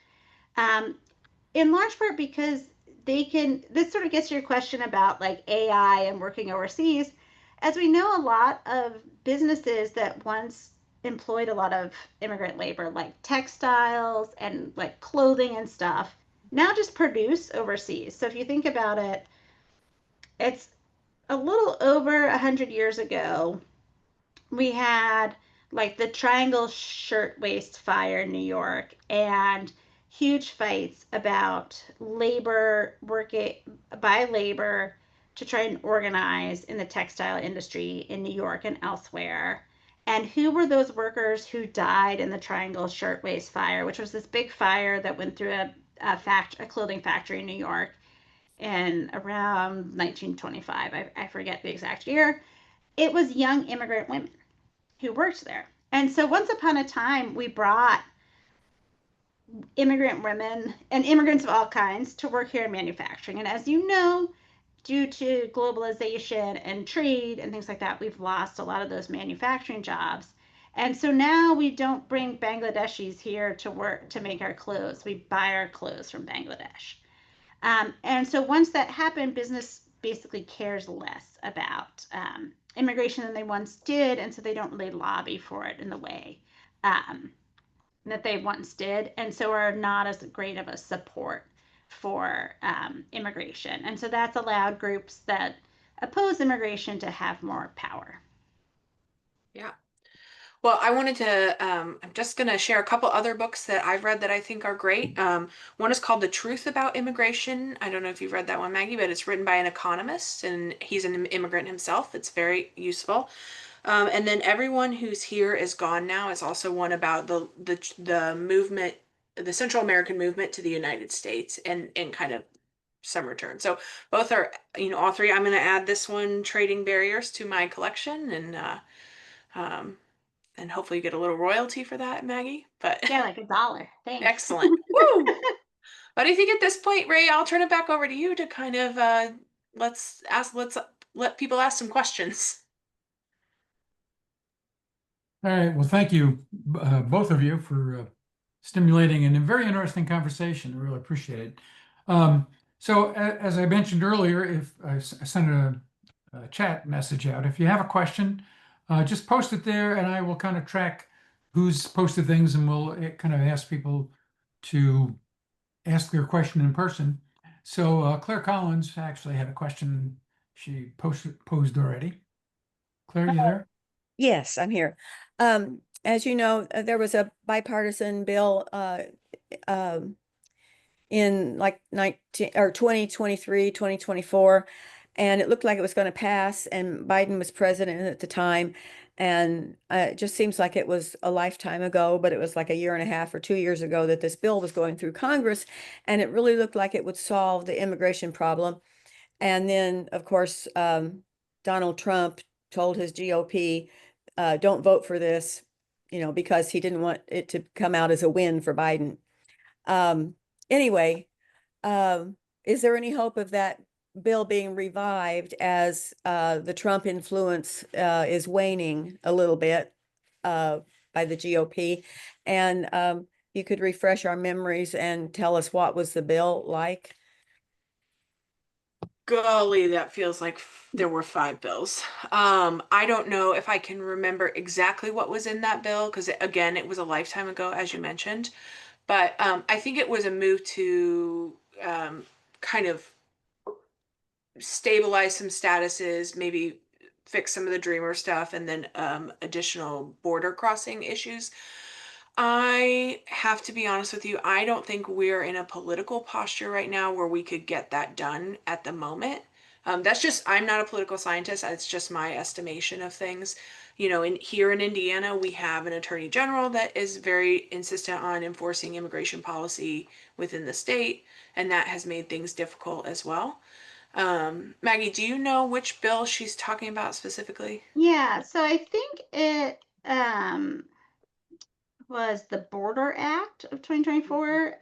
Um, in large part because they can, this sort of gets to your question about like AI and working overseas. As we know, a lot of businesses that once employed a lot of immigrant labor, like textiles and like clothing and stuff, now just produce overseas. So if you think about it, it's a little over 100 years ago we had like the Triangle Shirtwaist Fire in New York and huge fights about labor working by labor to try and organize in the textile industry in New York and elsewhere. And who were those workers who died in the Triangle Shirtwaist Fire, which was this big fire that went through a clothing factory in New York in around 1925. I forget the exact year. It was young immigrant women who worked there. And so once upon a time, we brought immigrant women and immigrants of all kinds to work here in manufacturing. And as you know, due to globalization and trade and things like that, we've lost a lot of those manufacturing jobs. And so now we don't bring Bangladeshis here to work to make our clothes. We buy our clothes from Bangladesh. And so once that happened, business basically cares less about immigration than they once did, and so they don't really lobby for it in the way um, that they once did, and so are not as great of a support for immigration. And so that's allowed groups that oppose immigration to have more power.
Yeah. Well, I wanted to, I'm just going to share a couple other books that I've read that I think are great. One is called The Truth About Immigration. I don't know if you've read that one, Maggie, but it's written by an economist and he's an immigrant himself. It's very useful. And then Everyone Who's Here Is Gone Now is also one about the movement, the Central American movement to the United States and kind of some return. So both are, all three. I'm going to add this one, Trading Barriers, to my collection, um, and hopefully get a little royalty for that, Maggie. But
Yeah, like $1. Thanks.
excellent. Woo! But I think at this point, Ray, I'll turn it back over to you to kind of let's let people ask some questions.
All right. Well, thank you, both of you, for stimulating and a very interesting conversation. I really appreciate it. So, as I mentioned earlier, if I sent a chat message out, if you have a question, just post it there, and I will kind of track who's posted things, and we'll kind of ask people to ask their question in person. So, Claire Collins actually had a question she posed already. Claire, you there?
Yes, I'm here. As you know, there was a bipartisan bill um, in like 2023, 2024, and it looked like it was going to pass, and Biden was president at the time. And it just seems like it was a lifetime ago, but it was like a year and a half or 2 years ago that this bill was going through Congress, and it really looked like it would solve the immigration problem. And then, of course, Donald Trump told his GOP, don't vote for this, because he didn't want it to come out as a win for Biden. Anyway, is there any hope of that bill being revived as the Trump influence is waning a little bit by the GOP? And you could refresh our memories and tell us what was the bill like?
Golly, that feels like there were 5 bills. I don't know if I can remember exactly what was in that bill because again, it was a lifetime ago, as you mentioned. But I think it was a move to kind of stabilize some statuses, maybe fix some of the Dreamer stuff, and then additional border crossing issues. I have to be honest with you, I don't think we're in a political posture right now where we could get that done at the moment. That's just, I'm not a political scientist. It's just my estimation of things. Here in Indiana, we have an attorney general that is very insistent on enforcing immigration policy within the state, and that has made things difficult as well. Maggie, do you know which bill she's talking about specifically?
Yeah, so I think it was the Border Act of 2024.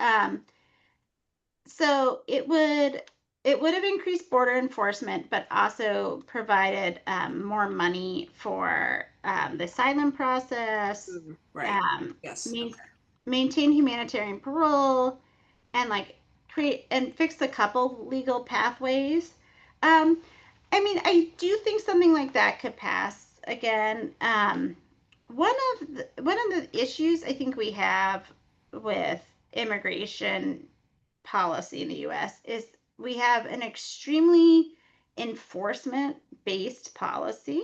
So it would have increased border enforcement, but also provided more money for the asylum process,
Right. Yes.
main,
Okay.
maintain humanitarian parole, and like create and fix a couple legal pathways. Um, I mean, I do think something like that could pass again. One of the issues I think we have with immigration policy in the US is we have an extremely enforcement based policy.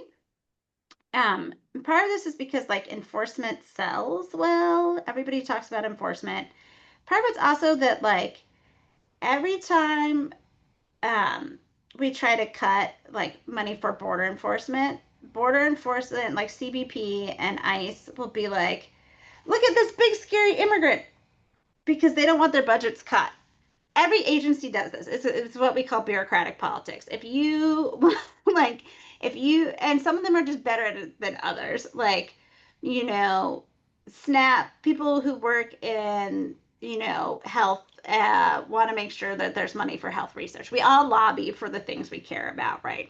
Part of this is because like enforcement sells well. Everybody talks about enforcement. Part of it's also that like every time we try to cut like money for border enforcement like CBP and ICE will be like, look at this big scary immigrant because they don't want their budgets cut. Every agency does this. It's what we call bureaucratic politics. If you like, if you and some of them are just better at it than others. Like, you know, SNAP people who work in health want to make sure that there's money for health research. We all lobby for the things we care about, right?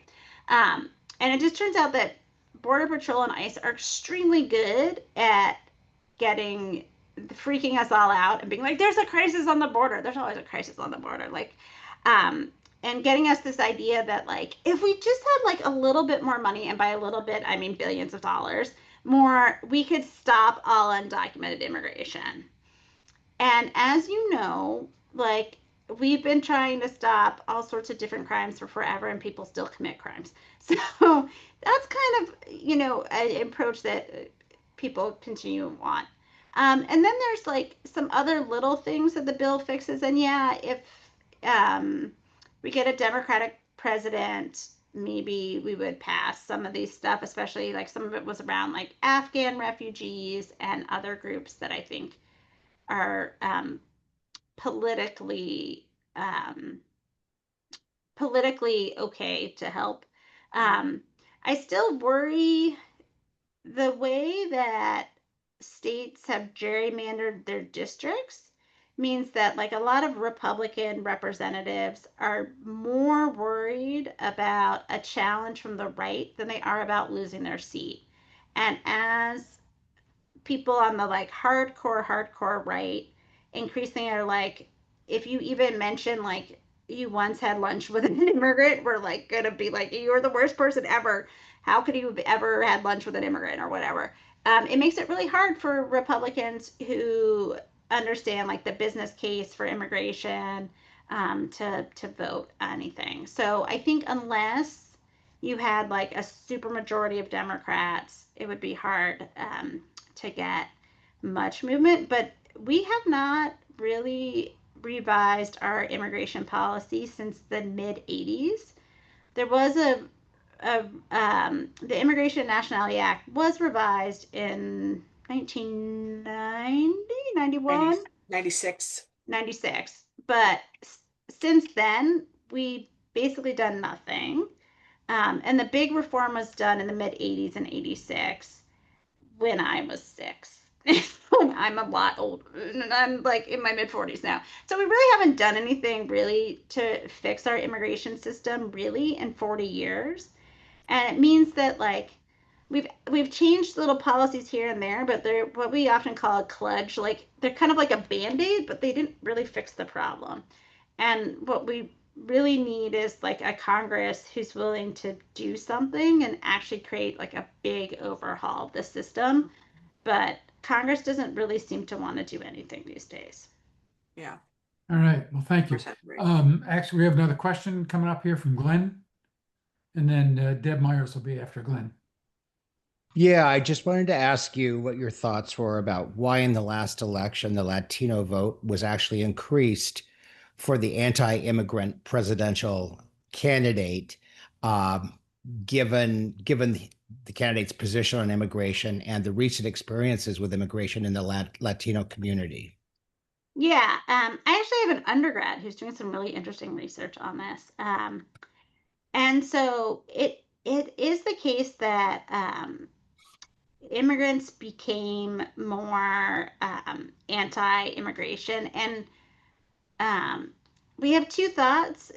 And it just turns out that Border Patrol and ICE are extremely good at getting freaking us all out and being like, there's a crisis on the border. There's always a crisis on the border. Like, and getting us this idea that like, if we just had like a little bit more money, and by a little bit, I mean billions of dollars more, we could stop all undocumented immigration. And as you know, like, we've been trying to stop all sorts of different crimes for forever and people still commit crimes. So that's kind of, an approach that people continue to want. And then there's like some other little things that the bill fixes. And yeah, if we get a Democratic president, maybe we would pass some of these stuff, especially like some of it was around like Afghan refugees and other groups that I think are politically politically okay to help. I still worry the way that states have gerrymandered their districts means that like a lot of Republican representatives are more worried about a challenge from the right than they are about losing their seat. And as people on the like hardcore right increasingly are like, if you even mention like you once had lunch with an immigrant, we're like gonna be like, you're the worst person ever. How could you have ever had lunch with an immigrant or whatever? It makes it really hard for Republicans who understand like the business case for immigration, to vote anything. So I think unless you had like a super majority of Democrats, it would be hard, to get much movement. But we have not really revised our immigration policy since the mid 80s. There was the Immigration and Nationality Act was revised in 1990, 91,
96.
96. But since then, we basically done nothing. And the big reform was done in the mid 80s and 86 when I was 6. I'm a lot older. I'm like in my mid 40s now. So we really haven't done anything really to fix our immigration system really in 40 years. And it means that like we've changed little policies here and there, but they're what we often call a kludge. Like they're kind of like a band-aid, but they didn't really fix the problem. And what we really need is like a Congress who's willing to do something and actually create like a big overhaul of the system. But Congress doesn't really seem to want to do anything these days.
Yeah.
All right. Well, thank you.
100% agree.
Actually, we have another question coming up here from Glenn. And then Deb Myers will be after Glenn.
Yeah, I just wanted to ask you what your thoughts were about why in the last election the Latino vote was actually increased for the anti-immigrant presidential candidate, um, given the candidate's position on immigration and the recent experiences with immigration in the Latino community.
Yeah, I actually have an undergrad who's doing some really interesting research on this. And so it is the case that immigrants became more anti-immigration, and we have two thoughts.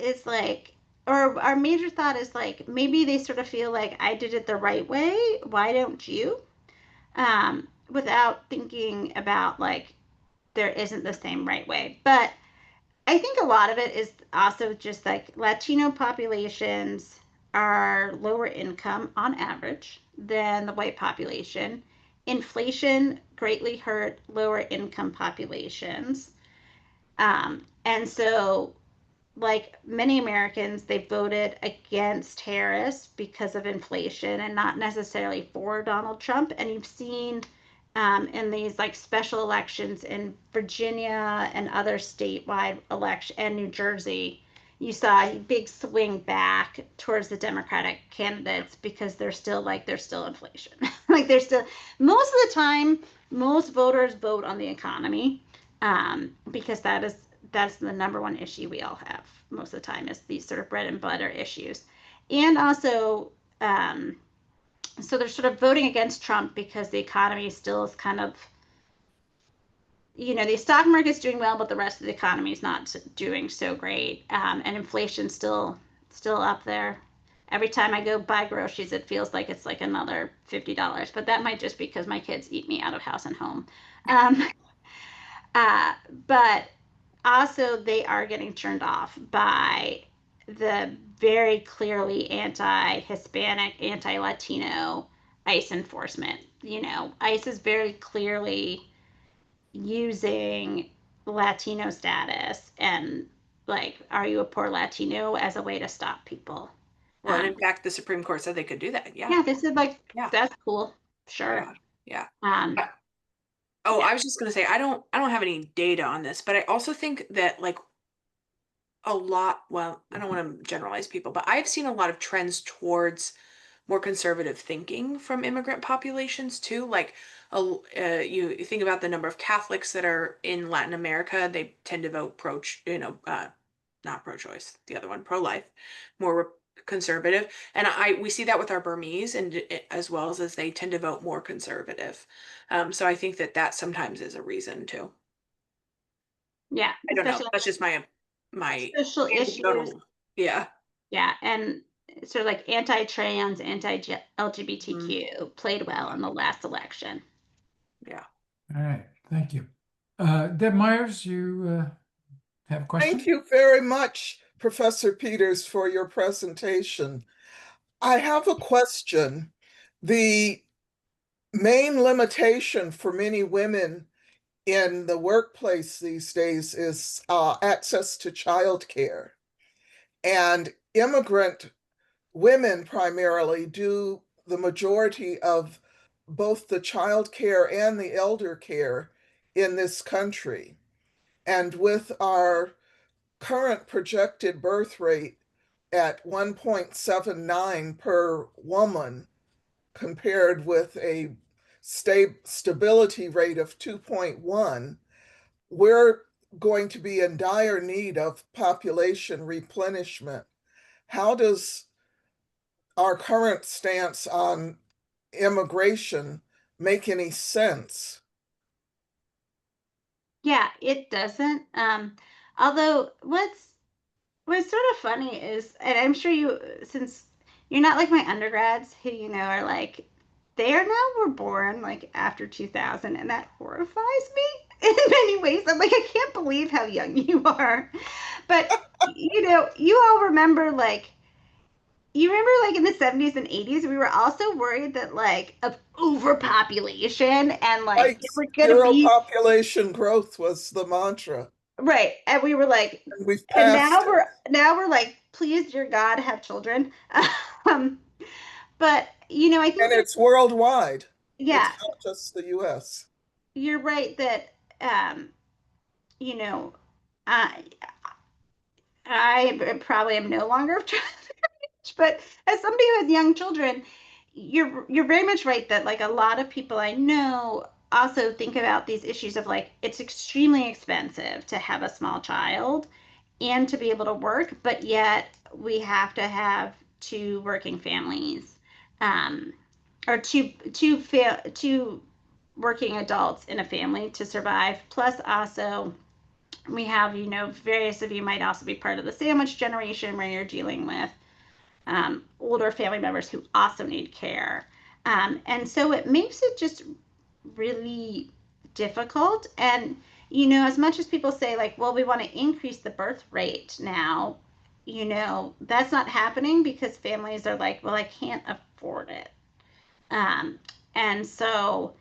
It's like, or our major thought is like maybe they sort of feel like I did it the right way. Why don't you? Without thinking about like there isn't the same right way. But I think a lot of it is also just like Latino populations are lower income on average than the white population. Inflation greatly hurt lower income populations. And so, like many Americans, they voted against Harris because of inflation and not necessarily for Donald Trump. And you've seen, in these like special elections in Virginia and other statewide election and New Jersey, you saw a big swing back towards the Democratic candidates because there's still inflation. Like there's still most of the time, most voters vote on the economy, because that's the number one issue we all have most of the time is these sort of bread and butter issues. And also, so they're sort of voting against Trump because the economy still is kind of, the stock market's doing well, but the rest of the economy is not doing so great. And inflation's still up there. Every time I go buy groceries, it feels like it's like another $50, but that might just be because my kids eat me out of house and home. But also they are getting turned off by the very clearly anti-Hispanic, anti-Latino ICE enforcement. ICE is very clearly using Latino status and like, are you a poor Latino as a way to stop people.
Well, and in fact, the Supreme Court said they could do that.
Yeah, they said like,
Yeah.
that's cool. Sure.
Yeah.
Yeah.
Oh, I was just gonna say I don't have any data on this, but I also think that like a lot, well, I don't want to generalize people, but I've seen a lot of trends towards more conservative thinking from immigrant populations too. Like, you think about the number of Catholics that are in Latin America, they tend to vote not pro-choice, the other one, pro-life, more conservative. And we see that with our Burmese, and as well as they tend to vote more conservative. So I think that sometimes is a reason too.
Yeah,
I don't know.
especially
That's just my
social issues.
anecdotal. Yeah.
Yeah, and sort of like anti-trans, anti-LGBTQ played well in the last election.
Yeah.
All right, thank you. Deb Myers, you have a question?
Thank you very much, Professor Peters, for your presentation. I have a question. The main limitation for many women in the workplace these days is access to childcare. And immigrant women primarily do the majority of both the childcare and the elder care in this country. And with our current projected birth rate at 1.79 per woman, compared with a stability rate of 2.1, we're going to be in dire need of population replenishment. How does our current stance on immigration make any sense?
Yeah, it doesn't. Although what's sort of funny is, and I'm sure you, since you're not like my undergrads who, are like, were born like after 2000, and that horrifies me in many ways. I'm like, I can't believe how young you are. But, you all remember like, in the 70s and 80s, we were also worried that like of overpopulation and like
Like
it was going to
zero
be
population growth was the mantra,
right. And we were like,
and we've
and
passed it.
now we're like, please, dear God, have children. Um, but I think
And it's worldwide.
yeah,
It's not just the US.
you're right that you know, I I probably am no longer of child age, but as somebody who has young children, you're very much right that like a lot of people I know also think about these issues of like it's extremely expensive to have a small child and to be able to work, but yet we have to have two working families, or two working adults in a family to survive. Plus, also we have, various of you might also be part of the sandwich generation where you're dealing with older family members who also need care. And so it makes it just really difficult. And, as much as people say, like, well, we want to increase the birth rate now, that's not happening because families are like, well, I can't afford it. Um, and so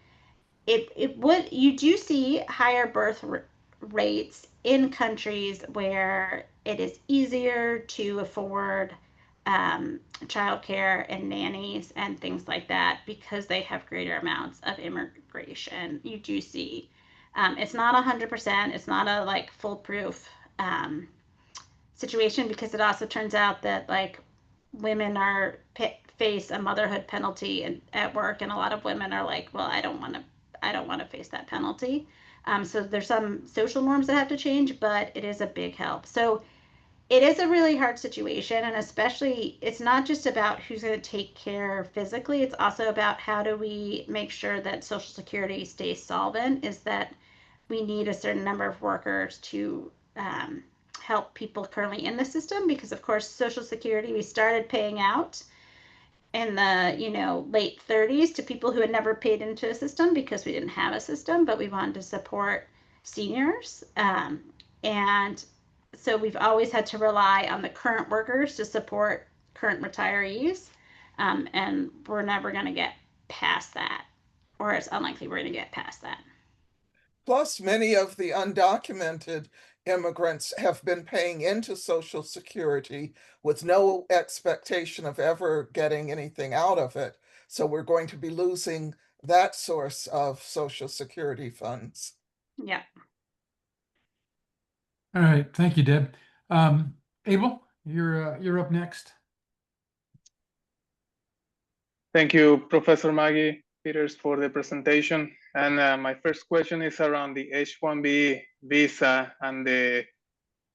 it would, you do see higher birth rates in countries where it is easier to afford childcare and nannies and things like that because they have greater amounts of immigration. You do see it's not 100%. It's not a like foolproof situation because it also turns out that like women face a motherhood penalty at work, and a lot of women are like, well, I don't want to face that penalty. So there's some social norms that have to change, but it is a big help. So it is a really hard situation, and especially it's not just about who's going to take care physically, it's also about how do we make sure that Social Security stays solvent, is that we need a certain number of workers to help people currently in the system, because of course Social Security we started paying out in the late 30s to people who had never paid into a system because we didn't have a system, but we wanted to support seniors, and so we've always had to rely on the current workers to support current retirees, and we're never going to get past that, or it's unlikely we're going to get past that.
Plus, many of the undocumented immigrants have been paying into Social Security with no expectation of ever getting anything out of it. So we're going to be losing that source of Social Security funds.
Yeah.
All right, thank you, Deb. Abel, you're up next.
Thank you, Professor Maggie Peters, for the presentation. And my first question is around the H-1B visa and the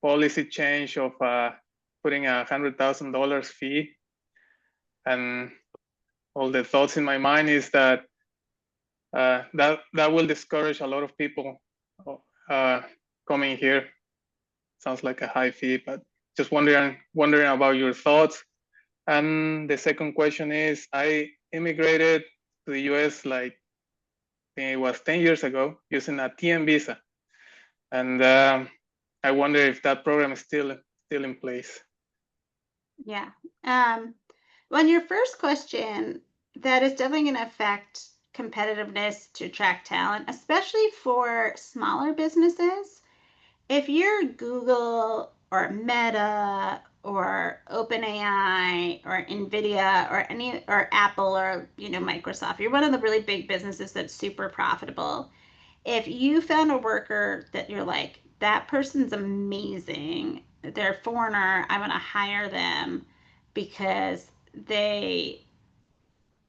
policy change of putting $100,000 fee, and all the thoughts in my mind is that that will discourage a lot of people coming here. Sounds like a high fee, but just wondering about your thoughts. And the second question is, I immigrated to the US like, I think it was 10 years ago using a TN visa. And I wonder if that program is still in place.
Yeah. On your first question, that is definitely going to affect competitiveness to attract talent, especially for smaller businesses. If you're Google or Meta or OpenAI or Nvidia or Apple or Microsoft, you're one of the really big businesses that's super profitable. If you found a worker that you're like, that person's amazing, they're a foreigner, I'm going to hire them because they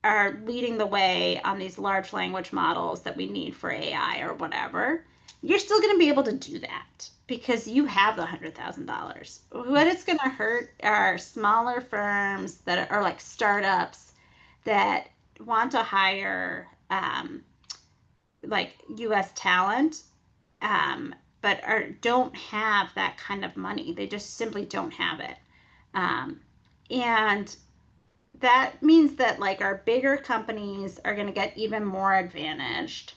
are leading the way on these large language models that we need for AI or whatever, you're still going to be able to do that because you have the $100,000. What it's going to hurt are smaller firms that are like startups that want to hire like US talent, but don't have that kind of money. They just simply don't have it. And that means that like our bigger companies are going to get even more advantaged,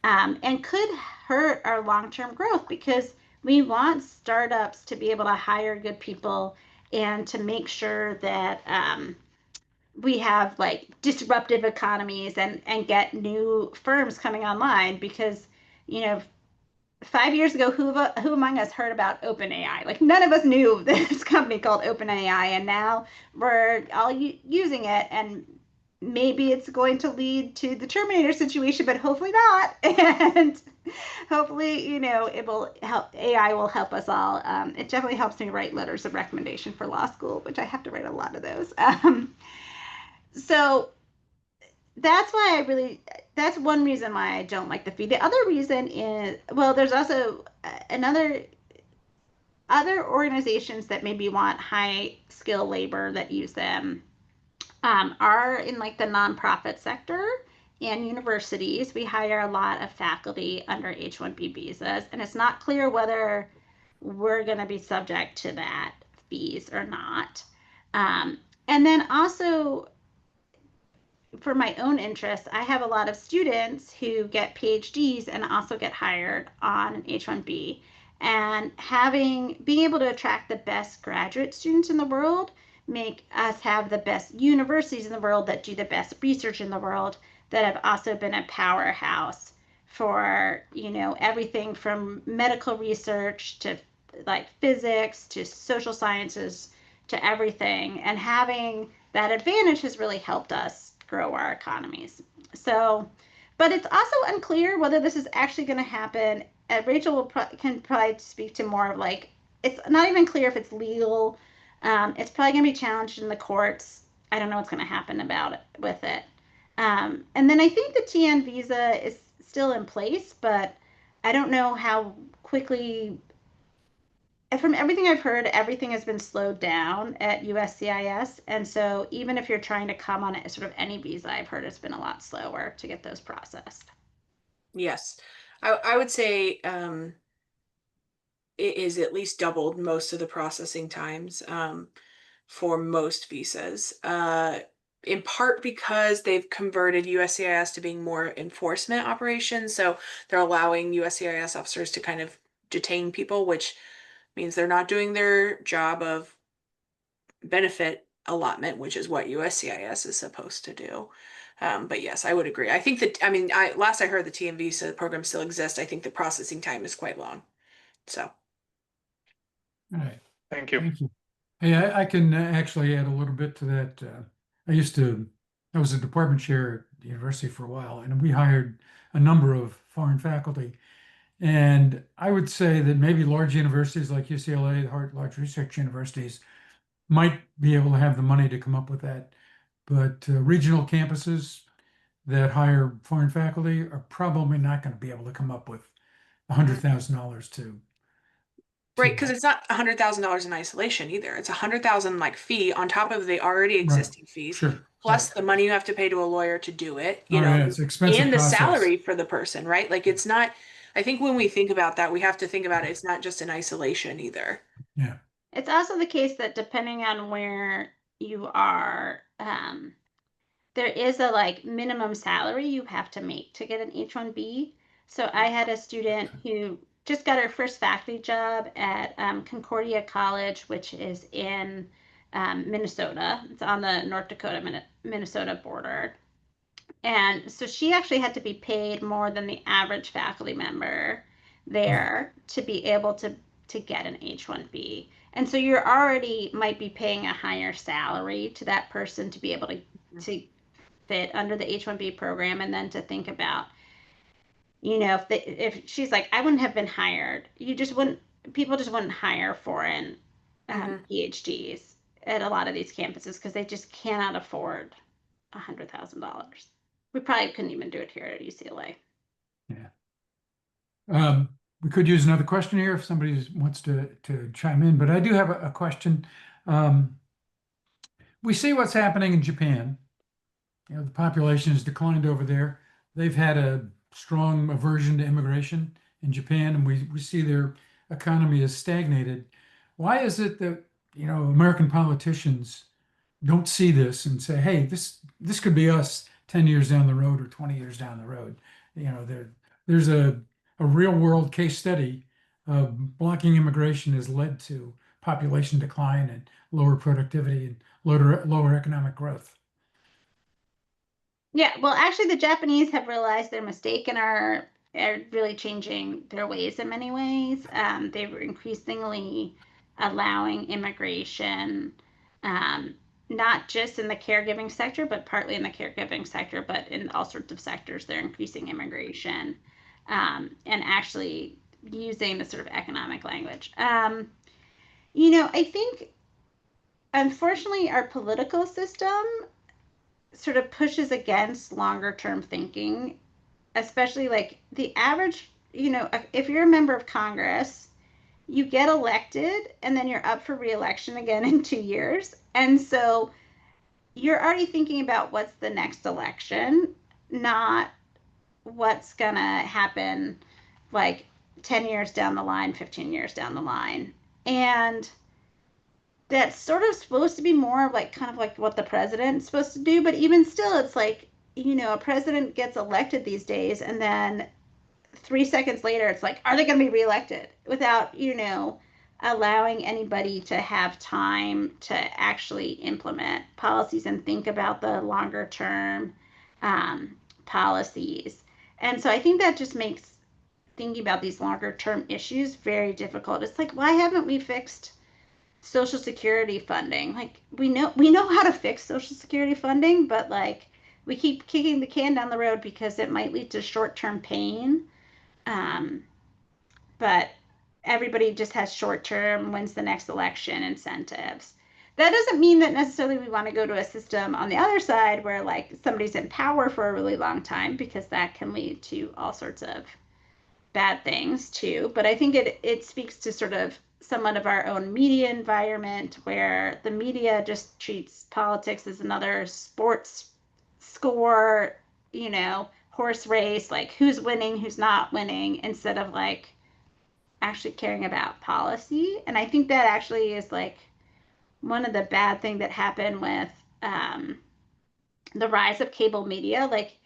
and could hurt our long-term growth because we want startups to be able to hire good people and to make sure that we have like disruptive economies and get new firms coming online because 5 years ago, who among us heard about OpenAI? Like none of us knew this company called OpenAI, and now we're all using it. And maybe it's going to lead to the Terminator situation, but hopefully not. And hopefully, it will help. AI will help us all. It definitely helps me write letters of recommendation for law school, which I have to write a lot of those. So that's that's one reason why I don't like the fee. The other reason is, well, there's also other organizations that maybe want high skill labor that use them, are in like the nonprofit sector and universities. We hire a lot of faculty under H-1B visas, and it's not clear whether we're going to be subject to that fees or not. And then also, for my own interest, I have a lot of students who get PhDs and also get hired on an H-1B. And being able to attract the best graduate students in the world, make us have the best universities in the world that do the best research in the world, that have also been a powerhouse for, everything from medical research to like physics to social sciences to everything. And having that advantage has really helped us grow our economies. So, but it's also unclear whether this is actually going to happen. Rachel can probably speak to more of like, it's not even clear if it's legal. It's probably going to be challenged in the courts. I don't know what's going to happen with it. And then I think the TN visa is still in place, but I don't know how quickly. From everything I've heard, everything has been slowed down at USCIS. And so even if you're trying to come on sort of any visa, I've heard it's been a lot slower to get those processed.
Yes. I would say it is at least doubled most of the processing times for most visas. In part because they've converted USCIS to being more enforcement operations. So they're allowing USCIS officers to kind of detain people, which means they're not doing their job of benefit allotment, which is what USCIS is supposed to do. But yes, I would agree. I think that, last I heard the TN visa program still exists. I think the processing time is quite long. So.
All right.
Thank you.
Thank you. Hey, I can actually add a little bit to that. I was a department chair at the university for a while, and we hired a number of foreign faculty. And I would say that maybe large universities like UCLA, large research universities, might be able to have the money to come up with that. But regional campuses that hire foreign faculty are probably not going to be able to come up with $100,000 to
Right, because it's not $100,000 in isolation either. It's $100,000 like fee on top of the already existing fees,
Sure.
plus the money you have to pay to a lawyer to do it,
Oh, yeah, it's an expensive
and the
process.
salary for the person, right? Like it's not, I think when we think about that, we have to think about it's not just in isolation either.
Yeah.
It's also the case that depending on where you are, there is a like minimum salary you have to make to get an H-1B. So I had a student who just got her first faculty job at Concordia College, which is in Minnesota. It's on the North Dakota Minnesota border. And so she actually had to be paid more than the average faculty member there to be able to get an H-1B. And so you're already might be paying a higher salary to that person to be able to fit under the H-1B program, and then to think about, if she's like, I wouldn't have been hired, people just wouldn't hire foreign PhDs at a lot of these campuses because they just cannot afford $100,000. We probably couldn't even do it here at UCLA.
Yeah. We could use another question here if somebody wants to chime in, but I do have a question. We see what's happening in Japan. The population has declined over there. They've had a strong aversion to immigration in Japan, and we see their economy has stagnated. Why is it that, American politicians don't see this and say, hey, this could be us 10 years down the road or 20 years down the road? There's a real world case study of blocking immigration has led to population decline and lower productivity and lower economic growth.
Yeah, well, actually, the Japanese have realized their mistake and are really changing their ways in many ways. They were increasingly allowing immigration, not just in the caregiving sector, but partly in the caregiving sector, but in all sorts of sectors, they're increasing immigration, and actually using the sort of economic language. I think, unfortunately, our political system sort of pushes against longer term thinking, especially like the average, if you're a member of Congress, you get elected and then you're up for re-election again in 2 years. And so you're already thinking about what's the next election, not what's going to happen like 10 years down the line, 15 years down the line. And that's sort of supposed to be more of like kind of like what the president's supposed to do, but even still it's like, a president gets elected these days and then 3 seconds later it's like, are they going to be reelected, without allowing anybody to have time to actually implement policies and think about the longer term policies. And so I think that just makes thinking about these longer term issues very difficult. It's like, why haven't we fixed Social Security funding? Like, we know how to fix Social Security funding, but like we keep kicking the can down the road because it might lead to short-term pain. But everybody just has short-term wins the next election incentives. That doesn't mean that necessarily we want to go to a system on the other side where like somebody's in power for a really long time, because that can lead to all sorts of bad things too. But I think it speaks to sort of somewhat of our own media environment, where the media just treats politics as another sports score, horse race, like who's winning, who's not winning, instead of like actually caring about policy. And I think that actually is like one of the bad things that happened with the rise of cable media. Like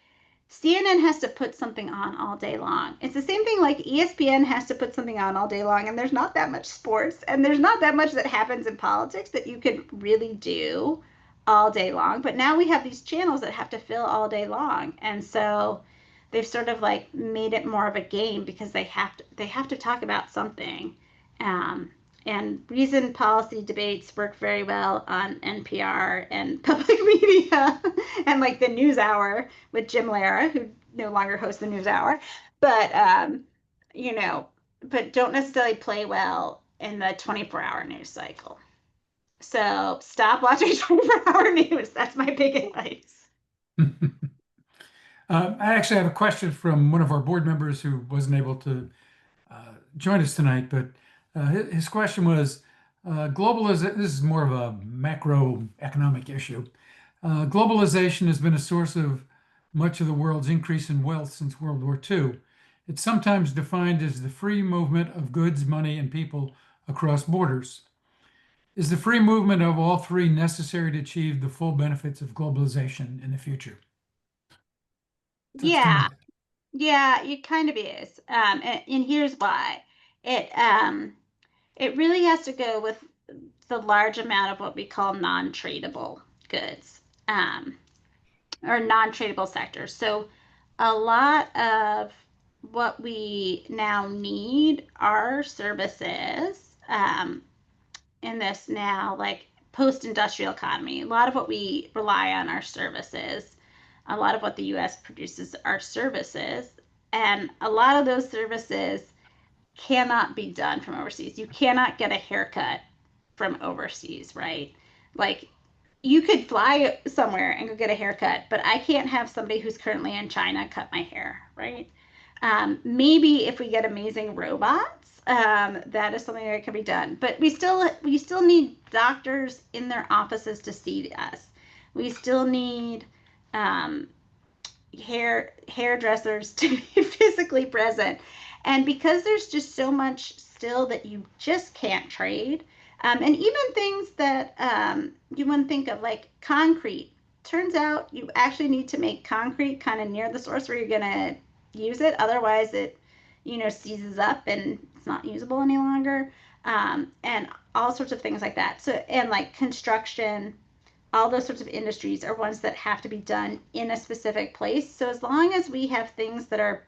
CNN has to put something on all day long. It's the same thing like ESPN has to put something on all day long, and there's not that much sports, and there's not that much that happens in politics that you can really do all day long. But now we have these channels that have to fill all day long. And so they've sort of like made it more of a game because they have to talk about something. And reasoned policy debates work very well on NPR and public media and like the NewsHour with Jim Lehrer, who no longer hosts the NewsHour, but but don't necessarily play well in the 24-hour news cycle. So stop watching 24-hour news. That's my big advice.
I actually have a question from one of our board members who wasn't able to join us tonight, but His question was, this is more of a macroeconomic issue. Globalization has been a source of much of the world's increase in wealth since World War II. It's sometimes defined as the free movement of goods, money, and people across borders. Is the free movement of all three necessary to achieve the full benefits of globalization in the future? So it's kind
Yeah, it kind of is. And here's why. It really has to go with the large amount of what we call non-tradable goods, or non-tradable sectors. So a lot of what we now need are services, in this now like post-industrial economy. A lot of what we rely on are services. A lot of what the US produces are services. And a lot of those services cannot be done from overseas. You cannot get a haircut from overseas, right? Like you could fly somewhere and go get a haircut, but I can't have somebody who's currently in China cut my hair, right? Maybe if we get amazing robots, that is something that can be done. But we still need doctors in their offices to see us. We still need um, hairdressers to be physically present. And because there's just so much still that you just can't trade, and even things that you wouldn't think of, like concrete. Turns out you actually need to make concrete kind of near the source where you're going to use it. Otherwise, it, seizes up and it's not usable any longer. And all sorts of things like that. So, and like construction, all those sorts of industries are ones that have to be done in a specific place. So as long as we have things that are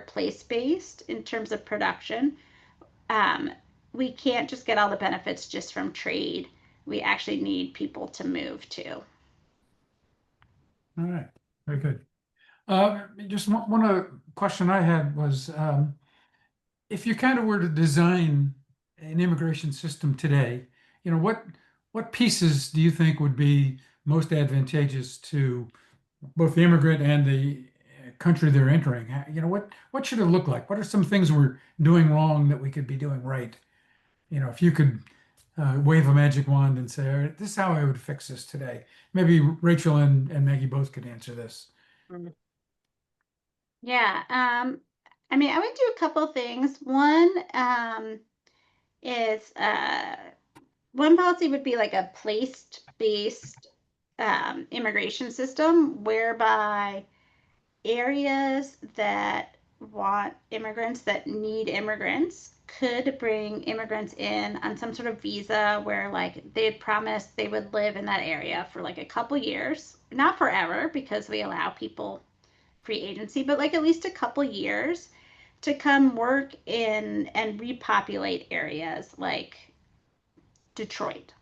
place based in terms of production, we can't just get all the benefits just from trade. We actually need people to move to.
All right, very good. Just one other question I had was, if you kind of were to design an immigration system today, what pieces do you think would be most advantageous to both the immigrant and the country they're entering? What should it look like? What are some things we're doing wrong that we could be doing right? If you could wave a magic wand and say, all right, this is how I would fix this today. Maybe Rachel and Maggie both could answer this.
Yeah. I mean, I would do a couple things. One is one policy would be like a place-based immigration system whereby areas that want immigrants, that need immigrants, could bring immigrants in on some sort of visa where like they had promised they would live in that area for like a couple years, not forever because we allow people free agency, but like at least a couple years to come work in and repopulate areas like Detroit.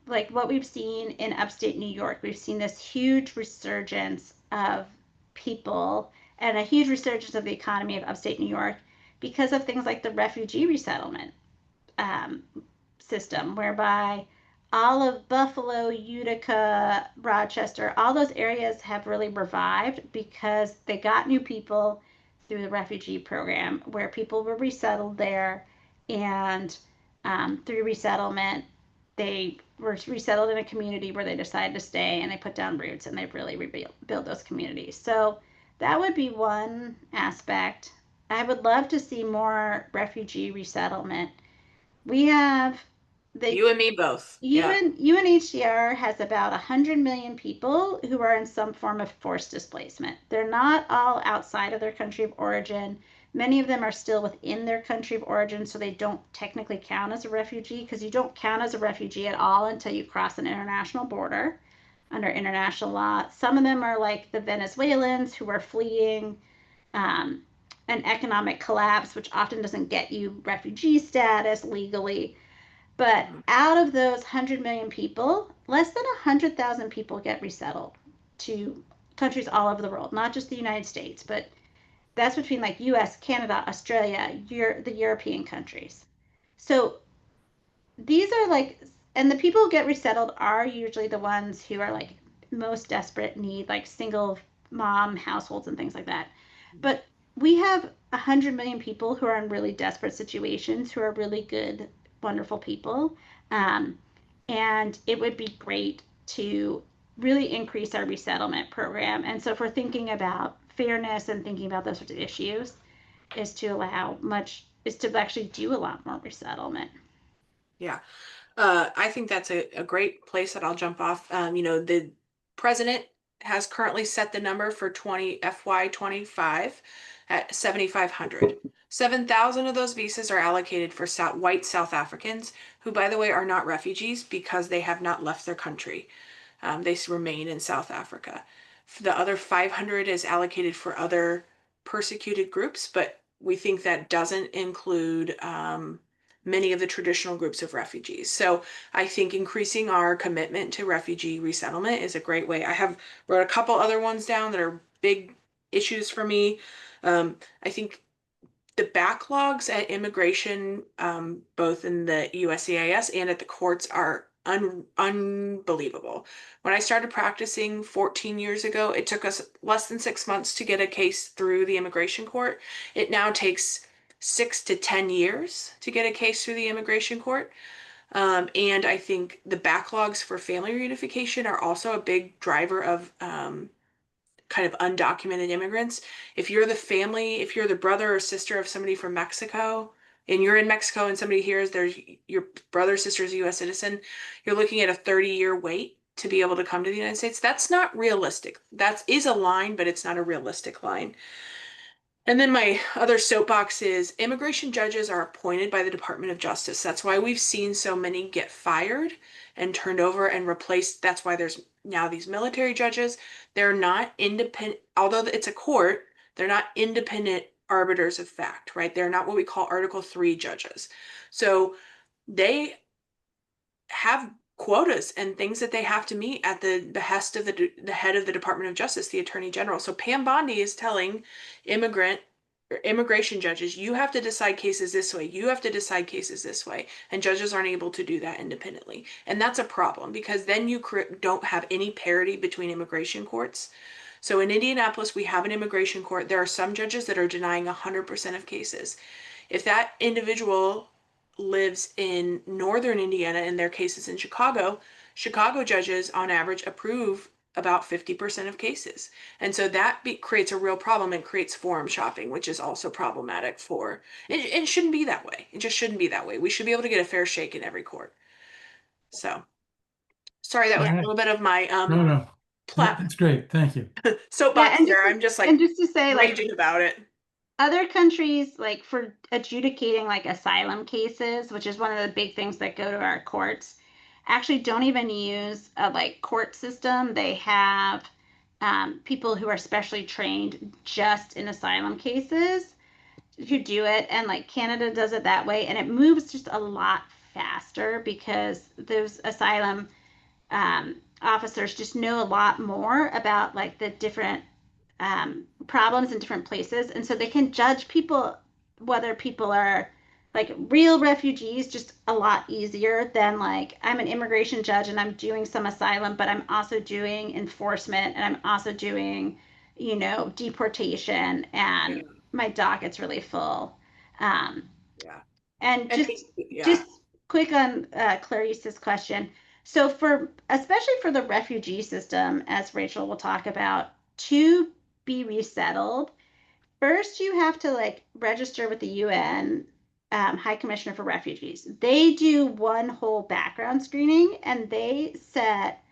Like what we've seen in upstate New York, we've seen this huge resurgence of people and a huge resurgence of the economy of upstate New York because of things like the refugee resettlement um, system, whereby all of Buffalo, Utica, Rochester, all those areas have really revived because they got new people through the refugee program where people were resettled there. And through resettlement, they were resettled in a community where they decided to stay and they put down roots and they've really rebuilt those communities. So that would be one aspect. I would love to see more refugee resettlement. We have
You and me both. Yeah.
UNHCR has about 100 million people who are in some form of forced displacement. They're not all outside of their country of origin. Many of them are still within their country of origin, so they don't technically count as a refugee because you don't count as a refugee at all until you cross an international border under international law. Some of them are like the Venezuelans who are fleeing um, an economic collapse, which often doesn't get you refugee status legally. But out of those 100 million people, less than 100,000 people get resettled to countries all over the world, not just the United States, but that's between like US, Canada, Australia, the European countries. So these are like, and the people who get resettled are usually the ones who are like most desperate need, like single mom households and things like that. But we have 100 million people who are in really desperate situations, who are really good, wonderful people. And it would be great to really increase our resettlement program. And so if we're thinking about fairness and thinking about those sorts of issues, is to actually do a lot more resettlement.
Yeah. I think that's a great place that I'll jump off. The president has currently set the number for FY 25 at 7,500. 7,000 of those visas are allocated for white South Africans, who, by the way, are not refugees because they have not left their country. They remain in South Africa. The other 500 is allocated for other persecuted groups, but we think that doesn't include many of the traditional groups of refugees. So I think increasing our commitment to refugee resettlement is a great way. I have wrote a couple other ones down that are big issues for me. I think the backlogs at immigration, both in the USCIS and at the courts, are unbelievable. When I started practicing 14 years ago, it took us less than 6 months to get a case through the immigration court. It now takes 6 to 10 years to get a case through the immigration court. And I think the backlogs for family reunification are also a big driver of kind of undocumented immigrants. If you're the brother or sister of somebody from Mexico, and you're in Mexico and somebody hears there's your brother or sister is a US citizen, you're looking at a 30-year wait to be able to come to the United States. That's not realistic. That is a line, but it's not a realistic line. And then my other soapbox is immigration judges are appointed by the Department of Justice. That's why we've seen so many get fired and turned over and replaced. That's why there's now these military judges. They're not independent, although it's a court, they're not independent arbiters of fact, right? They're not what we call Article 3 judges. So they have quotas and things that they have to meet at the behest of the head of the Department of Justice, the Attorney General. So Pam Bondi is telling immigration judges, you have to decide cases this way. You have to decide cases this way. And judges aren't able to do that independently. And that's a problem because then you don't have any parity between immigration courts. So in Indianapolis, we have an immigration court. There are some judges that are denying 100% of cases. If that individual lives in northern Indiana and their cases in Chicago judges on average approve about 50% of cases. And so that creates a real problem and creates forum shopping, which is also problematic for, it shouldn't be that way. It just shouldn't be that way. We should be able to get a fair shake in every court. So, sorry, that was a little bit of my
No. That's great. Thank you.
soapbox
and
there. I'm just like,
and just to say,
raging about it.
Other countries, like for adjudicating like asylum cases, which is one of the big things that go to our courts, actually don't even use a like court system. They have people who are specially trained just in asylum cases who do it, and like Canada does it that way, and it moves just a lot faster because those asylum officers just know a lot more about like the different problems in different places, and so they can judge people, whether people are like real refugees, just a lot easier than like I'm an immigration judge and I'm doing some asylum, but I'm also doing enforcement and I'm also doing, deportation, and my docket's really full.
Yeah.
And just quick on Clarice's question. So especially for the refugee system, as Rachel will talk about, to be resettled, first you have to like register with the UN High Commissioner for Refugees. They do one whole background screening and they set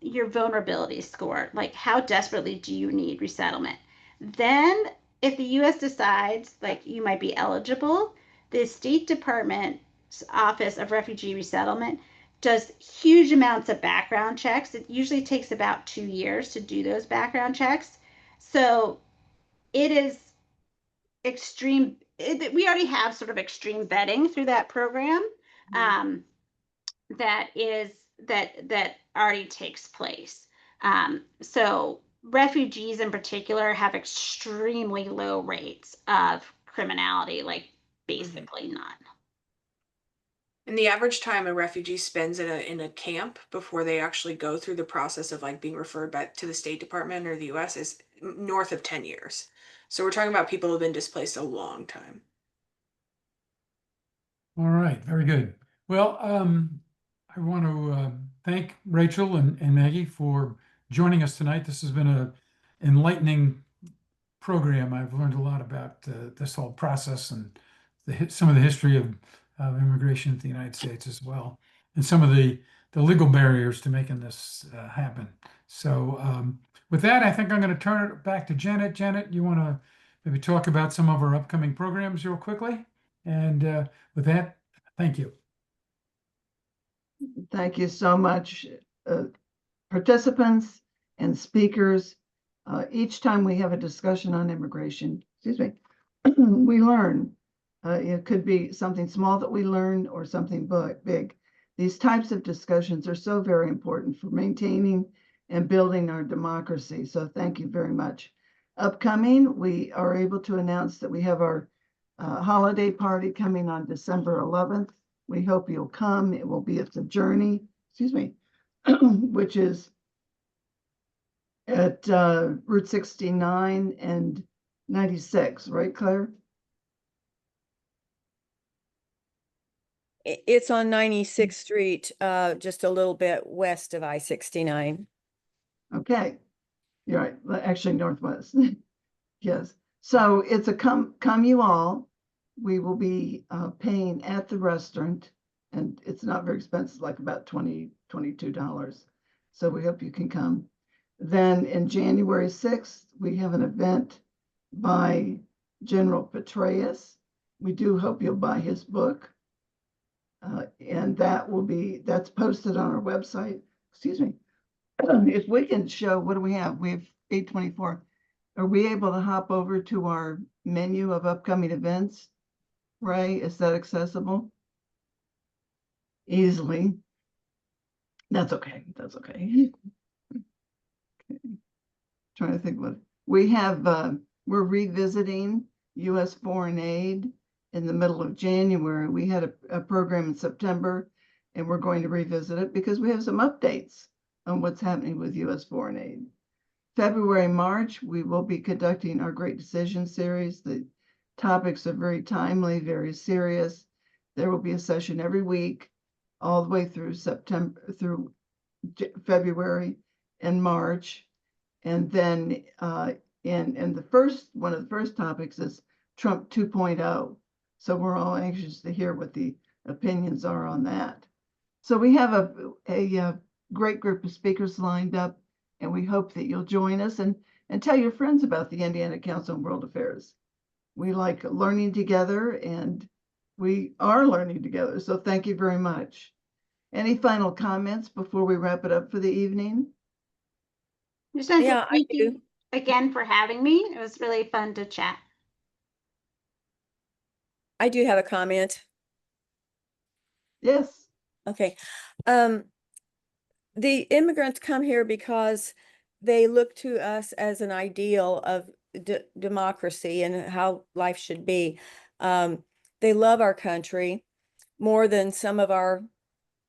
your vulnerability score, like how desperately do you need resettlement. Then if the US decides like you might be eligible, the State Department's Office of Refugee Resettlement does huge amounts of background checks. It usually takes about 2 years to do those background checks. So it is extreme. We already have sort of extreme vetting through that program. That already takes place. So refugees in particular have extremely low rates of criminality, like basically none.
And the average time a refugee spends in a camp before they actually go through the process of like being referred back to the State Department or the US is north of 10 years. So we're talking about people who have been displaced a long time.
All right, very good. Well, I want to thank Rachel and Maggie for joining us tonight. This has been an enlightening program. I've learned a lot about this whole process and some of the history of immigration in the United States as well, and some of the legal barriers to making this happen. So with that, I think I'm going to turn it back to Janet. Janet, you want to maybe talk about some of our upcoming programs real quickly? And with that, thank you.
Thank you so much, participants and speakers. Each time we have a discussion on immigration, excuse me, we learn. It could be something small that we learn or something big. These types of discussions are so very important for maintaining and building our democracy. So thank you very much. Upcoming, we are able to announce that we have our holiday party coming on December 11th. We hope you'll come. It will be at the Journey, excuse me, which is at Route 69 and 96, right, Claire?
It's on 96th Street, just a little bit west of I-69.
Okay, you're right. Well, actually, northwest. Yes. So it's a come you all. We will be paying at the restaurant, and it's not very expensive, like about $22. So we hope you can come. Then in January 6th, we have an event by General Petraeus. We do hope you'll buy his book. And that's posted on our website. Excuse me. If we can show, what do we have? We have 824. Are we able to hop over to our menu of upcoming events? Ray, is that accessible? Easily. That's okay. That's okay. Okay. Trying to think what we have. We're revisiting U.S. foreign aid in the middle of January. We had a program in September, and we're going to revisit it because we have some updates on what's happening with U.S. foreign aid. February, March, we will be conducting our Great Decision series. The topics are very timely, very serious. There will be a session every week, all the way through February and March. And then in the one of the first topics is Trump 2.0. So we're all anxious to hear what the opinions are on that. So we have a great group of speakers lined up, and we hope that you'll join us and tell your friends about the Indiana Council on World Affairs. We like learning together, and we are learning together. So thank you very much. Any final comments before we wrap it up for the evening?
Just want to say
Yeah, I
thank
do.
you again for having me. It was really fun to chat.
I do have a comment.
Yes.
Okay. The immigrants come here because they look to us as an ideal of democracy and how life should be. They love our country more than some of our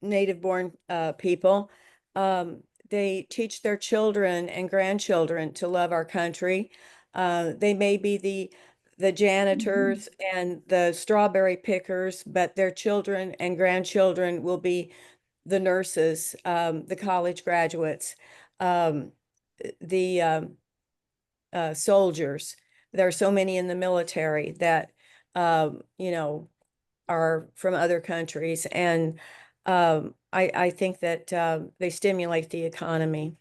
native-born people. They teach their children and grandchildren to love our country. They may be the janitors and the strawberry pickers, but their children and grandchildren will be the nurses, the college graduates, the soldiers. There are so many in the military that, you know, are from other countries. And I think that they stimulate the economy.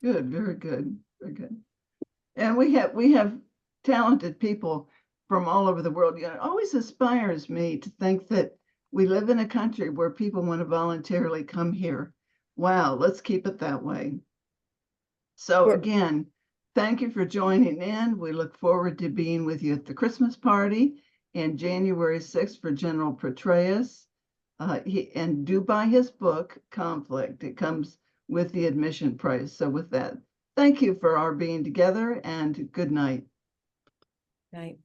Good, very good, very good. And we have talented people from all over the world. You know, it always inspires me to think that we live in a country where people want to voluntarily come here. Wow, let's keep it that way. So again, thank you for joining in. We look forward to being with you at the Christmas party and January 6th for General Petraeus. And do buy his book, Conflict. It comes with the admission price. So with that, thank you for our being together, and good night.
Right.